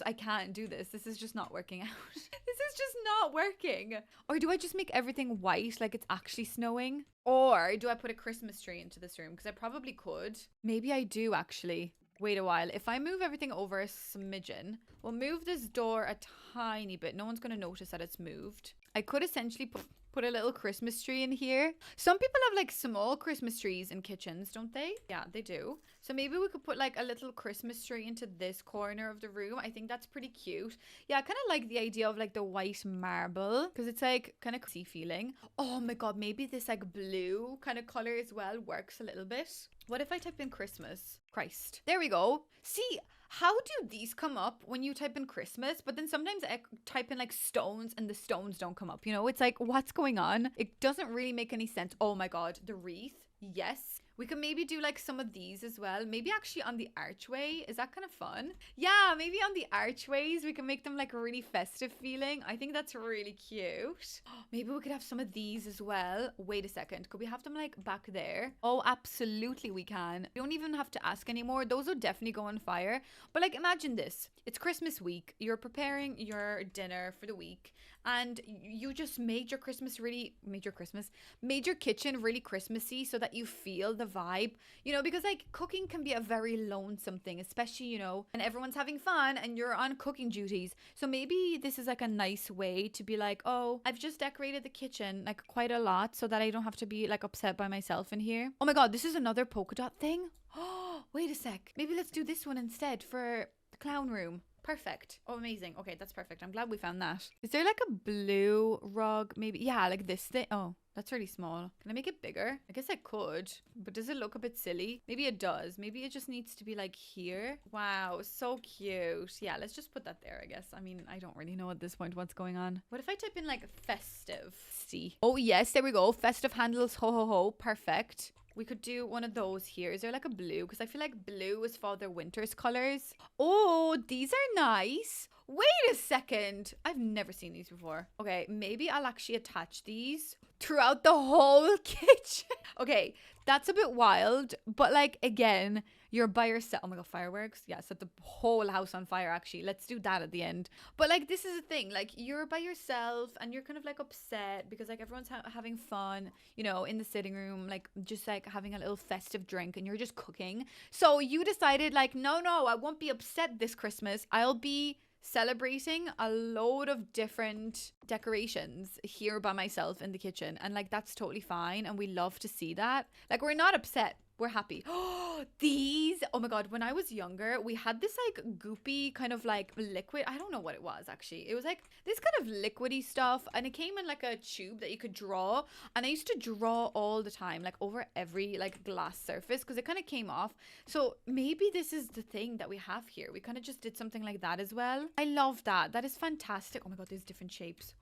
I can't do this. This is just not working out. This is just not working. Or do I just make everything white like it's actually snowing? Or do I put a Christmas tree into this room? Because I probably could. Maybe I do actually. Wait a while. If I move everything over a smidgen, we'll move this door a tiny bit. No one's going to notice that it's moved. I could essentially Put a little Christmas tree in here. Some people have like small Christmas trees in kitchens, don't they? Yeah, they do. So maybe we could put like a little Christmas tree into this corner of the room. I think that's pretty cute. Yeah, I kind of like the idea of like the white marble because it's like kind of cozy feeling. Oh my God, maybe this like blue kind of color as well works a little bit. What if I type in Christmas? Christ. There we go. See, how do these come up when you type in Christmas? But then sometimes I type in like stones and the stones don't come up. You know, it's like, what's going on? It doesn't really make any sense. Oh my God, the wreath. Yes. We could maybe do like some of these as well. Maybe actually on the archway. Is that kind of fun? Yeah, maybe on the archways we can make them like a really festive feeling. I think that's really cute. Maybe we could have some of these as well. Wait a second. Could we have them like back there? Oh, absolutely we can. We don't even have to ask anymore. Those would definitely go on fire. But like imagine this. It's Christmas week. You're preparing your dinner for the week. And you just made your kitchen really Christmassy so that you feel the vibe, you know, because like cooking can be a very lonesome thing, especially, you know, and everyone's having fun and you're on cooking duties. So maybe this is like a nice way to be like, oh, I've just decorated the kitchen like quite a lot so that I don't have to be like upset by myself in here. Oh my God, this is another polka dot thing. Oh, wait a sec. Maybe let's do this one instead for the clown room. Perfect. Oh, amazing. Okay, that's perfect. I'm glad we found that. Is there like a blue rug? Maybe. Yeah, like this thing. Oh, that's really small. Can I make it bigger? I guess I could, but does it look a bit silly? Maybe it does. Maybe it just needs to be like here. Wow, so cute. Yeah, let's just put that there, I guess. I mean, I don't really know at this point what's going on. What if I type in like festive? See. Oh, yes, there we go. Festive handles. Ho, ho, ho. Perfect. We could do one of those here. Is there like a blue? Because I feel like blue is for their winter's colors. Oh, these are nice. Wait a second. I've never seen these before. Okay, maybe I'll actually attach these throughout the whole kitchen. Okay, that's a bit wild. But like, again, you're by yourself. Oh my God, fireworks. Yeah, set the whole house on fire, actually. Let's do that at the end. But like, this is the thing. Like, you're by yourself and you're kind of like upset because like everyone's having fun, you know, in the sitting room, like just like having a little festive drink and you're just cooking. So you decided like, no, I won't be upset this Christmas. I'll be celebrating a load of different decorations here by myself in the kitchen, and like that's totally fine and we love to see that. Like, we're not upset, we're happy. Oh, these, oh my God, when I was younger we had this like goopy kind of like liquid. I don't know what it was actually. It was like this kind of liquidy stuff and it came in like a tube that you could draw, and I used to draw all the time, like over every like glass surface because it kind of came off. So maybe this is the thing that we have here. We kind of just did something like that as well. I love that. That is fantastic. Oh my God, there's different shapes.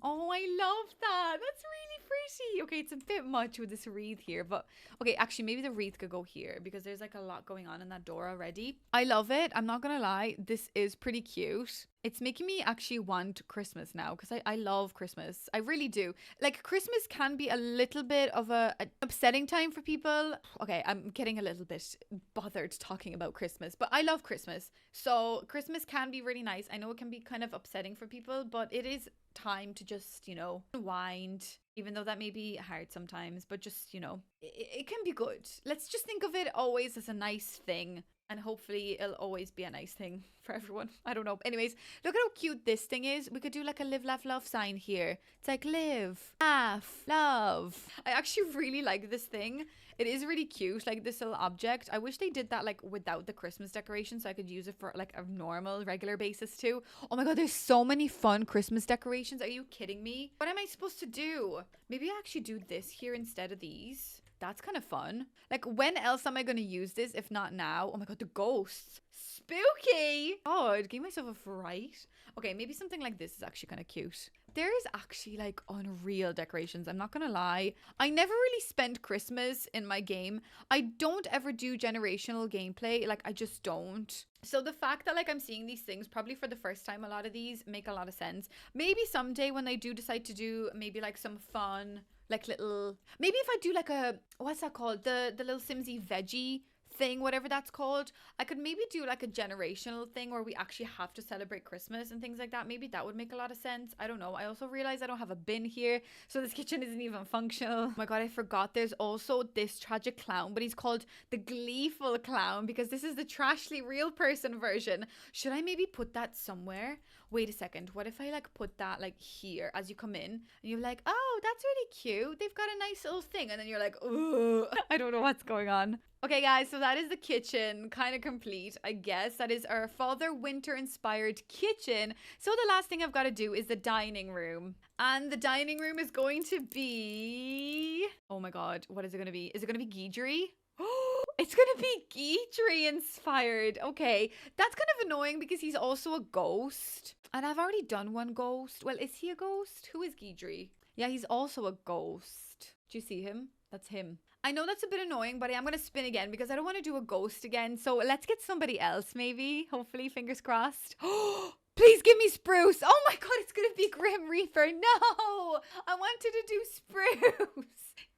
Oh, I love that. That's really pretty. Okay, it's a bit much with this wreath here, but okay, actually maybe the wreath could go here because there's like a lot going on in that door already. I love it. I'm not gonna lie. This is pretty cute. It's making me actually want Christmas now because I love Christmas. I really do. Like, Christmas can be a little bit of an upsetting time for people. Okay, I'm getting a little bit bothered talking about Christmas, but I love Christmas. So Christmas can be really nice. I know it can be kind of upsetting for people, but it is time to just, you know, unwind, even though that may be hard sometimes, but just, you know, it can be good. Let's just think of it always as a nice thing. And hopefully it'll always be a nice thing for everyone. I don't know. Anyways, look at how cute this thing is. We could do like a live, laugh, love sign here. It's like live, laugh, love. I actually really like this thing. It is really cute, like this little object. I wish they did that like without the Christmas decoration so I could use it for like a normal, regular basis too. Oh my God, there's so many fun Christmas decorations. Are you kidding me? What am I supposed to do? Maybe I actually do this here instead of these. That's kind of fun. Like, when else am I going to use this if not now? Oh my God, the ghosts. Spooky. Oh, I gave myself a fright. Okay, maybe something like this is actually kind of cute. There is actually like unreal decorations. I'm not gonna lie. I never really spend Christmas in my game. I don't ever do generational gameplay. Like, I just don't. So the fact that like I'm seeing these things probably for the first time, a lot of these make a lot of sense. Maybe someday when I do decide to do maybe like some fun, like little, maybe if I do like a, what's that called? The little Simsy veggie thing, whatever that's called, I could maybe do like a generational thing where we actually have to celebrate Christmas and things like that. Maybe that would make a lot of sense. I don't know. I also realized I don't have a bin here, so this kitchen isn't even functional. Oh my God, I forgot there's also this tragic clown, but he's called the Gleeful Clown because this is the Trashly Real Person version. Should I maybe put that somewhere? Wait a second. What if I like put that like here as you come in and you're like, oh, that's really cute. They've got a nice little thing. And then you're like, oh, I don't know what's going on. Okay, guys, so that is the kitchen, kind of complete, I guess. That is our Father Winter-inspired kitchen. So the last thing I've got to do is the dining room. And the dining room is going to be... Oh my god, what is it going to be? Is it going to be Guidry? Oh, it's going to be Guidry inspired. Okay, that's kind of annoying because he's also a ghost. And I've already done one ghost. Well, is he a ghost? Who is Guidry? Yeah, he's also a ghost. Do you see him? That's him. I know that's a bit annoying, but I am going to spin again because I don't want to do a ghost again. So let's get somebody else, maybe. Hopefully, fingers crossed. Please give me Spruce. Oh my god, it's going to be Grim Reaper. No, I wanted to do Spruce.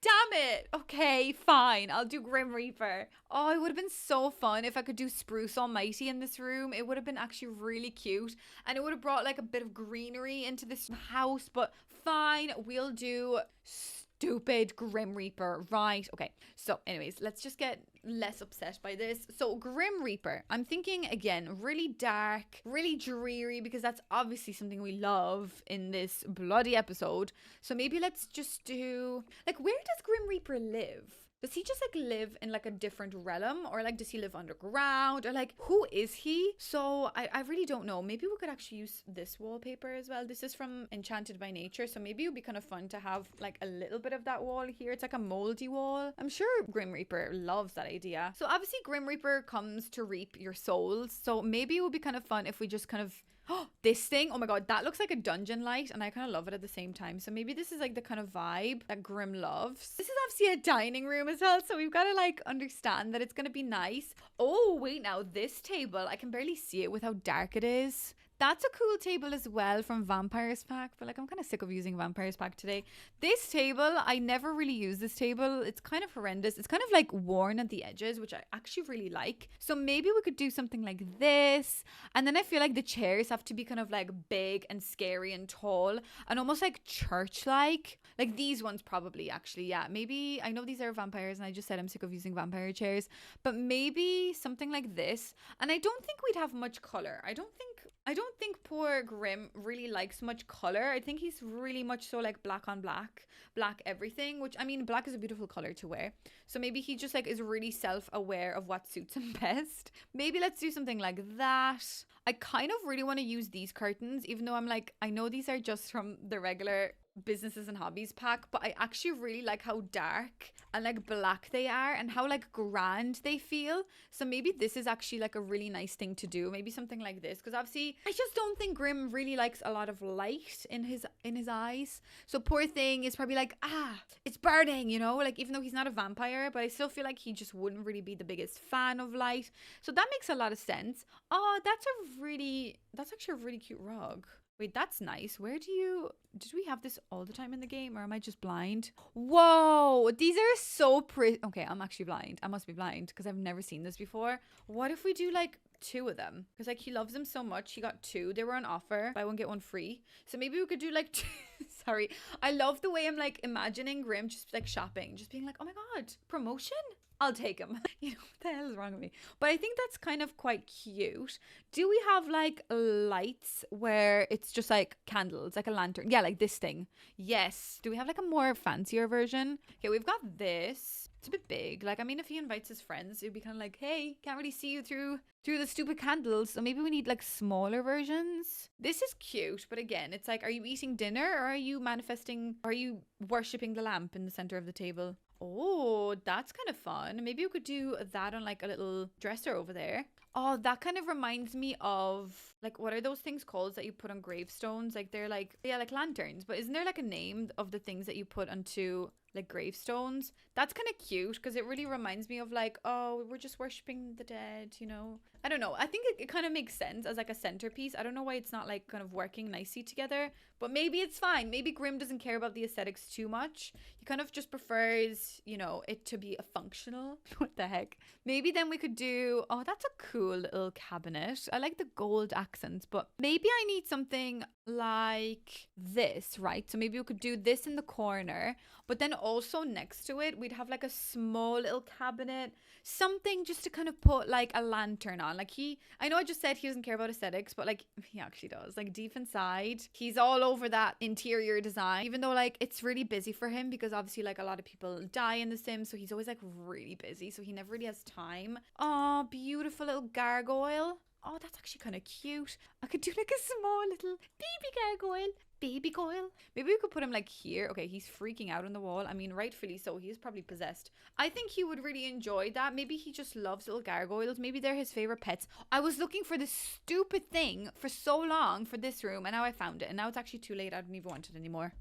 Damn it. Okay, fine. I'll do Grim Reaper. Oh, it would have been so fun if I could do Spruce Almighty in this room. It would have been actually really cute. And it would have brought like a bit of greenery into this house. But fine, we'll do stupid Grim Reaper. Right. Okay. So anyways, let's just get less upset by this. So Grim Reaper, I'm thinking again, really dark, really dreary, because that's obviously something we love in this bloody episode. So maybe let's just do, like, where does Grim Reaper live? Does he just like live in like a different realm, or like does he live underground, or like who is he? So I really don't know. Maybe we could actually use this wallpaper as well. This is from Enchanted by Nature, so maybe it would be kind of fun to have like a little bit of that wall here. It's like a moldy wall. I'm sure Grim Reaper loves that idea. So obviously Grim Reaper comes to reap your souls, so maybe it would be kind of fun if we just kind of... Oh, this thing, oh my god, that looks like a dungeon light, and I kind of love it at the same time. So maybe this is like the kind of vibe that Grim loves. This is obviously a dining room as well, so we've got to like understand that it's gonna be nice. Oh wait, now this table, I can barely see it with how dark it is. That's a cool table as well from Vampires Pack, but like I'm kind of sick of using Vampires Pack today. This table, I never really use this table. It's kind of horrendous. It's kind of like worn at the edges, which I actually really like. So maybe we could do something like this. And then I feel like the chairs have to be kind of like big and scary and tall and almost like church-like. Like these ones probably, actually. Yeah, maybe, I know these are vampires and I just said I'm sick of using vampire chairs, but maybe something like this. And I don't think we'd have much color. I don't think poor Grim really likes much color. I think he's really much so like black on black, black everything, which I mean, black is a beautiful color to wear. So maybe he just like is really self-aware of what suits him best. Maybe let's do something like that. I kind of really want to use these curtains, even though I'm like, I know these are just from the regular businesses and hobbies pack, but I actually really like how dark and like black they are and how like grand they feel. So maybe this is actually like a really nice thing to do, maybe something like this, because obviously I just don't think Grim really likes a lot of light in his eyes. So poor thing is probably like, it's burning, you know, like even though he's not a vampire, but I still feel like he just wouldn't really be the biggest fan of light. So that makes a lot of sense. Oh, that's actually a really cute rug. Wait, that's nice. Did we have this all the time in the game, or am I just blind? Whoa, these are so pretty. Okay, I'm actually blind. I must be blind because I've never seen this before. What if we do like 2 of them? Because like he loves them so much. He got 2. They were on offer. Buy one, get one free. So maybe we could do like 2. Sorry. I love the way I'm like imagining Grim just like shopping, just being like, oh my God, promotion? I'll take him. You know, what the hell is wrong with me? But I think that's kind of quite cute. Do we have like lights where it's just like candles, like a lantern? Yeah, like this thing. Yes. Do we have like a more fancier version? Okay, we've got this. It's a bit big. Like, I mean, if he invites his friends, it'd be kind of like, hey, can't really see you through the stupid candles. So maybe we need like smaller versions. This is cute, but again, it's like, are you eating dinner or are you manifesting? Are you worshipping the lamp in the center of the table? Oh, that's kind of fun. Maybe we could do that on like a little dresser over there. Oh, that kind of reminds me of like, what are those things called that you put on gravestones? Like they're like, yeah, like lanterns. But isn't there like a name of the things that you put onto like gravestones? That's kind of cute because it really reminds me of like, oh, we're just worshipping the dead, you know? I don't know. I think it kind of makes sense as like a centerpiece. I don't know why it's not like kind of working nicely together, but maybe it's fine. Maybe Grim doesn't care about the aesthetics too much. He kind of just prefers, you know, it to be a functional. What the heck? Maybe then we could do, oh, that's a cool little cabinet. I like the gold accents, but maybe I need something like this, right? So maybe we could do this in the corner, but then also next to it, we'd have like a small little cabinet, something just to kind of put like a lantern on. Like I know I just said he doesn't care about aesthetics, but like he actually does. Like deep inside, he's all over that interior design, even though like it's really busy for him because obviously like a lot of people die in The Sims. So he's always like really busy. So he never really has time. Oh, beautiful little gargoyle. Oh, that's actually kind of cute. I could do like a small little baby gargoyle. Baby coil. Maybe we could put him like here. Okay, he's freaking out on the wall. I mean, rightfully so. He's probably possessed. I think he would really enjoy that. Maybe he just loves little gargoyles. Maybe they're his favorite pets. I was looking for this stupid thing for so long for this room, and now I found it. And now it's actually too late. I don't even want it anymore.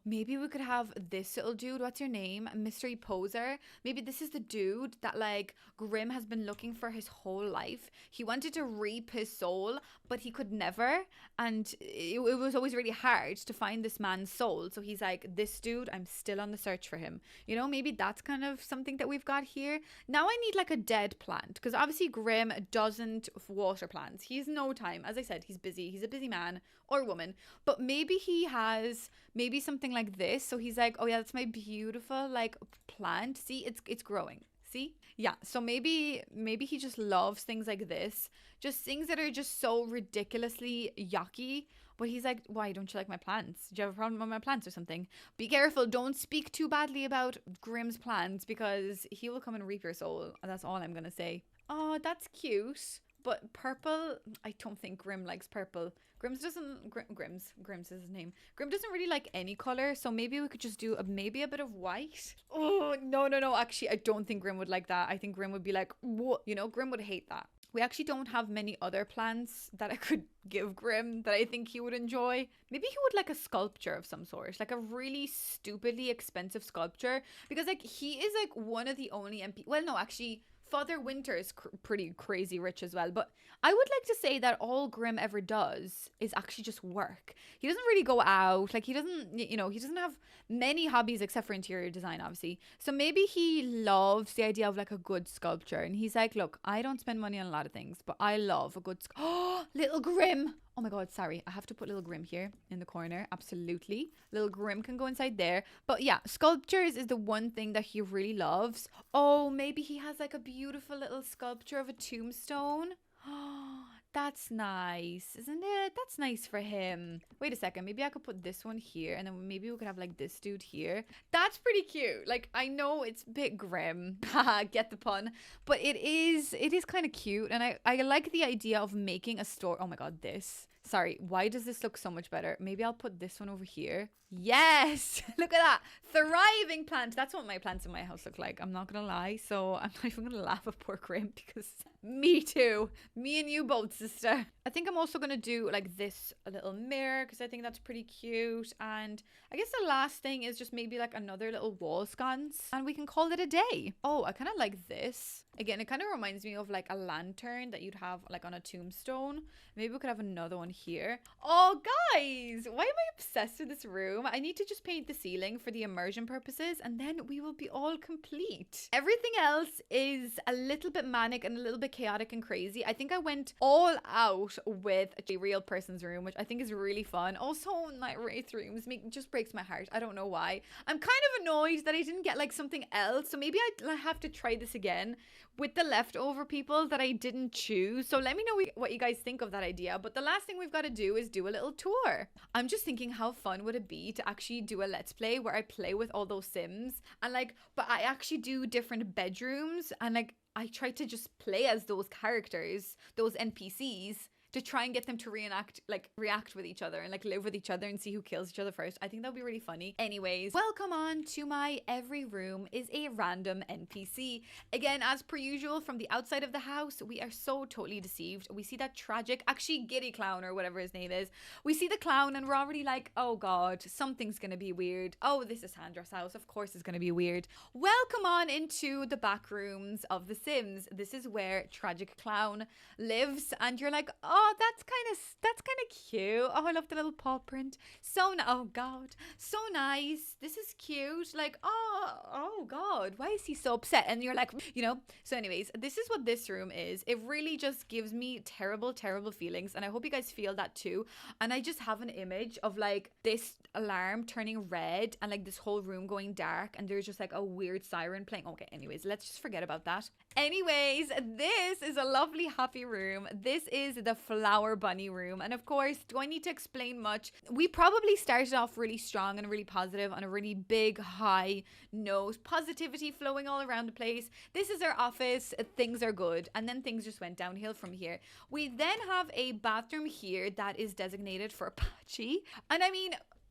Maybe we could have this little dude. What's your name? Mystery Poser. Maybe this is the dude that like Grimm has been looking for his whole life. He wanted to reap his soul, but he could never. And it was always really hard to find this man's soul. So he's like, this dude, I'm still on the search for him. You know, maybe that's kind of something that we've got here. Now I need like a dead plant because obviously Grimm doesn't water plants. He has no time. As I said, he's busy. He's a busy man or woman. But maybe he has maybe something like this. So he's like, oh yeah, that's my beautiful like plant. See, it's growing. See? Yeah. So maybe he just loves things like this. Just things that are just so ridiculously yucky. But he's like, why don't you like my plants? Do you have a problem with my plants or something? Be careful. Don't speak too badly about Grimm's plants because he will come and reap your soul. That's all I'm going to say. Oh, that's cute. But purple, I don't think Grimm likes purple. Grimm's is his name. Grimm doesn't really like any color, so maybe we could just do maybe a bit of white. Oh, no. Actually, I don't think Grimm would like that. I think Grimm would be like, what? You know, Grimm would hate that. We actually don't have many other plants that I could give Grimm that I think he would enjoy. Maybe he would like a sculpture of some sort, like a really stupidly expensive sculpture, because like he is like one of the only well, no, actually Father Winter is pretty crazy rich as well, but I would like to say that all Grimm ever does is actually just work. He doesn't really go out, like he doesn't, you know, he doesn't have many hobbies except for interior design, obviously. So maybe he loves the idea of like a good sculpture, and he's like, look, I don't spend money on a lot of things, but I love a good oh, little Grimm. Oh my god, sorry. I have to put little Grimm here in the corner. Absolutely. Little Grimm can go inside there. But yeah, sculptures is the one thing that he really loves. Oh, maybe he has like a beautiful little sculpture of a tombstone. Oh, that's nice, isn't it? That's nice for him. Wait a second. Maybe I could put this one here, and then maybe we could have like this dude here. That's pretty cute. Like, I know it's a bit grim. Haha, get the pun. But it is kind of cute. And I like the idea of making a store. Oh my god, this. Sorry, why does this look so much better? Maybe I'll put this one over here. Yes! Look at that. Thriving plant. That's what my plants in my house look like. I'm not going to lie. So I'm not even going to laugh at poor Grimm because me too. Me and you both, sister. I think I'm also going to do like this a little mirror because I think that's pretty cute. And I guess the last thing is just maybe like another little wall sconce and we can call it a day. Oh, I kind of like this. Again, it kind of reminds me of like a lantern that you'd have like on a tombstone. Maybe we could have another one here. Oh, guys, why am I obsessed with this room? I need to just paint the ceiling for the immersion purposes and then we will be all complete. Everything else is a little bit manic and a little bit chaotic and crazy. I think I went all out with a real person's room, which I think is really fun. Also, Night Wraith rooms just breaks my heart. I don't know why. I'm kind of annoyed that I didn't get like something else. So maybe I have to try this again with the leftover people that I didn't choose. So let me know what you guys think of that idea. But the last thing we've got to do is do a little tour. I'm just thinking how fun would it be to actually do a let's play where I play with all those Sims and like, but I actually do different bedrooms and like I try to just play as those characters, those NPCs, to try and get them to react with each other and like live with each other and see who kills each other first. I think that would be really funny. Anyways, welcome on to my every room is a random NPC. Again, as per usual, from the outside of the house, we are so totally deceived. We see that tragic, actually giddy clown or whatever his name is. We see the clown and we're already like, oh god, something's gonna be weird. Oh, this is Sandra's house. Of course it's gonna be weird. Welcome on into the back rooms of The Sims. This is where tragic clown lives and you're like, oh, Oh, that's kind of cute. Oh, I love the little paw print. Oh God, so nice. This is cute. Like, oh God, why is he so upset? And you're like, you know. So anyways, this is what this room is. It really just gives me terrible feelings, and I hope you guys feel that too. And I just have an image of like this alarm turning red and like this whole room going dark, and there's just like a weird siren playing. Okay, anyways, let's just forget about that. Anyways, this is a lovely happy room. This is the flower bunny room, and of course, do I need to explain much? We probably started off really strong and really positive on a really big high note, positivity flowing all around the place. This is our office, things are good, and then things just went downhill from here. We then have a bathroom here that is designated for Patchy, and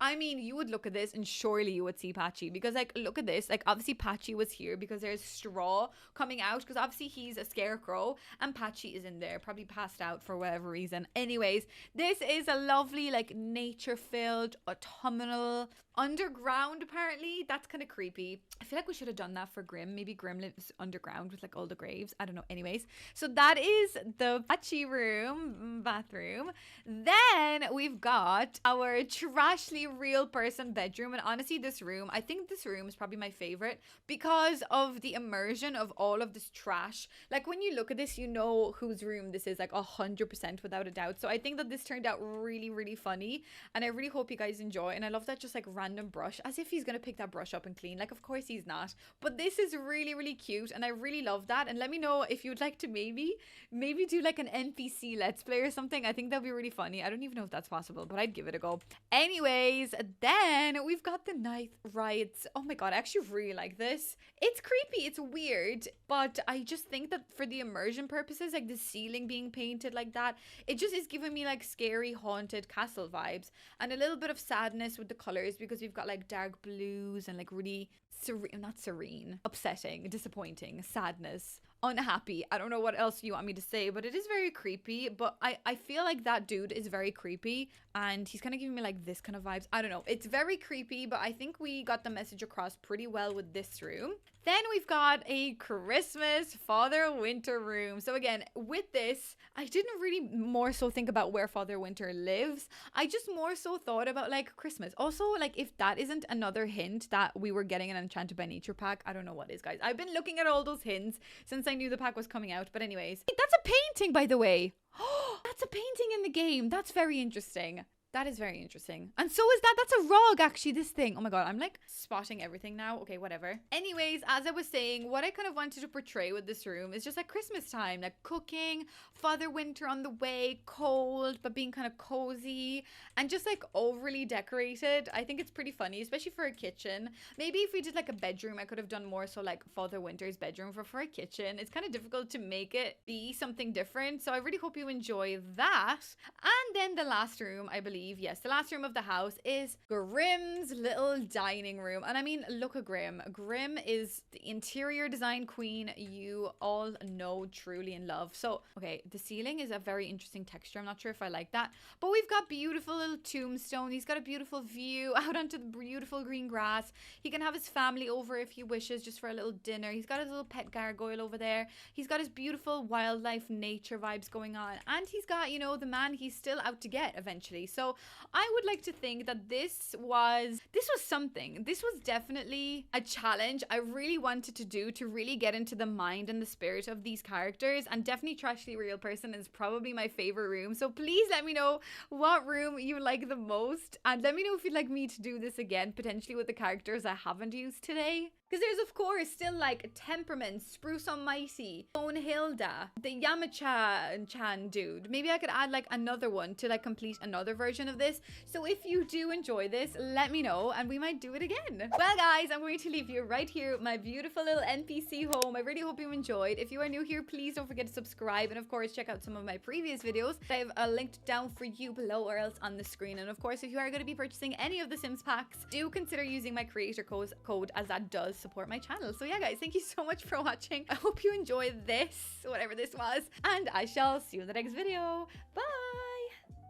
I mean, you would look at this and surely you would see Patchy, because like, look at this. Like, obviously Patchy was here because there's straw coming out, because obviously he's a scarecrow, and Patchy is in there, probably passed out for whatever reason. Anyways, this is a lovely, like, nature-filled, autumnal, underground, apparently. That's kind of creepy. I feel like we should have done that for Grim. Maybe Grim lives underground with like all the graves. I don't know. Anyways, so that is the Patchy room, bathroom. Then we've got our trashly real person bedroom. And honestly, I think this room is probably my favorite because of the immersion of all of this trash. Like, when you look at this, you know whose room this is, like 100% without a doubt. So I think that this turned out really funny, and I really hope you guys enjoy. And I love that just like random brush, as if he's gonna pick that brush up and clean. Like, of course he's not, but this is really cute, and I really love that. And let me know if you would like to maybe do like an NPC let's play or something. I think that'd be really funny. I don't even know if that's possible, but I'd give it a go. Anyways, then we've got the night rides. Oh my god, I actually really like this. It's creepy, it's weird, but I just think that for the immersion purposes, like the ceiling being painted like that, it just is giving me like scary haunted castle vibes, and a little bit of sadness with the colors, because we've got like dark blues and like really serene, upsetting, disappointing, sadness, unhappy. I don't know what else you want me to say, but it is very creepy. But I feel like that dude is very creepy, and he's kind of giving me like this kind of vibes. I don't know, it's very creepy, but I think we got the message across pretty well with this room. Then we've got a Christmas Father Winter room. So again, with this, I didn't really more so think about where Father Winter lives. I just more so thought about like Christmas. Also, like, if that isn't another hint that we were getting an Enchanted by Nature pack, I don't know what is, guys. I've been looking at all those hints since I knew the pack was coming out. But anyways, that's a painting, by the way. That's a painting in the game. That's very interesting. That is very interesting. And so is that's a rug, actually, this thing. Oh my god, I'm like spotting everything now. Okay, whatever. Anyways, as I was saying, what I kind of wanted to portray with this room is just like Christmas time, like cooking, Father Winter on the way, cold, but being kind of cozy, and just like overly decorated. I think it's pretty funny, especially for a kitchen. Maybe if we did like a bedroom, I could have done more so like Father Winter's bedroom for a kitchen. It's kind of difficult to make it be something different. So I really hope you enjoy that. And then the last room, I believe, yes, the last room of the house is Grim's little dining room. And I mean, look at Grim. Grim is the interior design queen you all know, truly, and love. So, okay, the ceiling is a very interesting texture. I'm not sure if I like that, but we've got beautiful little tombstone. He's got a beautiful view out onto the beautiful green grass. He can have his family over if he wishes, just for a little dinner. He's got his little pet gargoyle over there. He's got his beautiful wildlife nature vibes going on, and he's got, you know, the man he's still out to get eventually. So I would like to think that this was something. This was definitely a challenge I really wanted to do, to really get into the mind and the spirit of these characters. And definitely Trashly Real Person is probably my favorite room. So please let me know what room you like the most, and let me know if you'd like me to do this again, potentially with the characters I haven't used today. Because there's, of course, still like Temperament, Spruce Almighty, Bone Hilda, the Yamcha-chan dude. Maybe I could add like another one to like complete another version of this. So if you do enjoy this, let me know and we might do it again. Well, guys, I'm going to leave you right here at my beautiful little NPC home. I really hope you enjoyed. If you are new here, please don't forget to subscribe, and of course, check out some of my previous videos that I've linked down for you below or else on the screen. And of course, if you are going to be purchasing any of the Sims packs, do consider using my creator code, as that does support my channel. So yeah, guys, thank you so much for watching. I hope you enjoyed this, whatever this was, and I shall see you in the next video. Bye.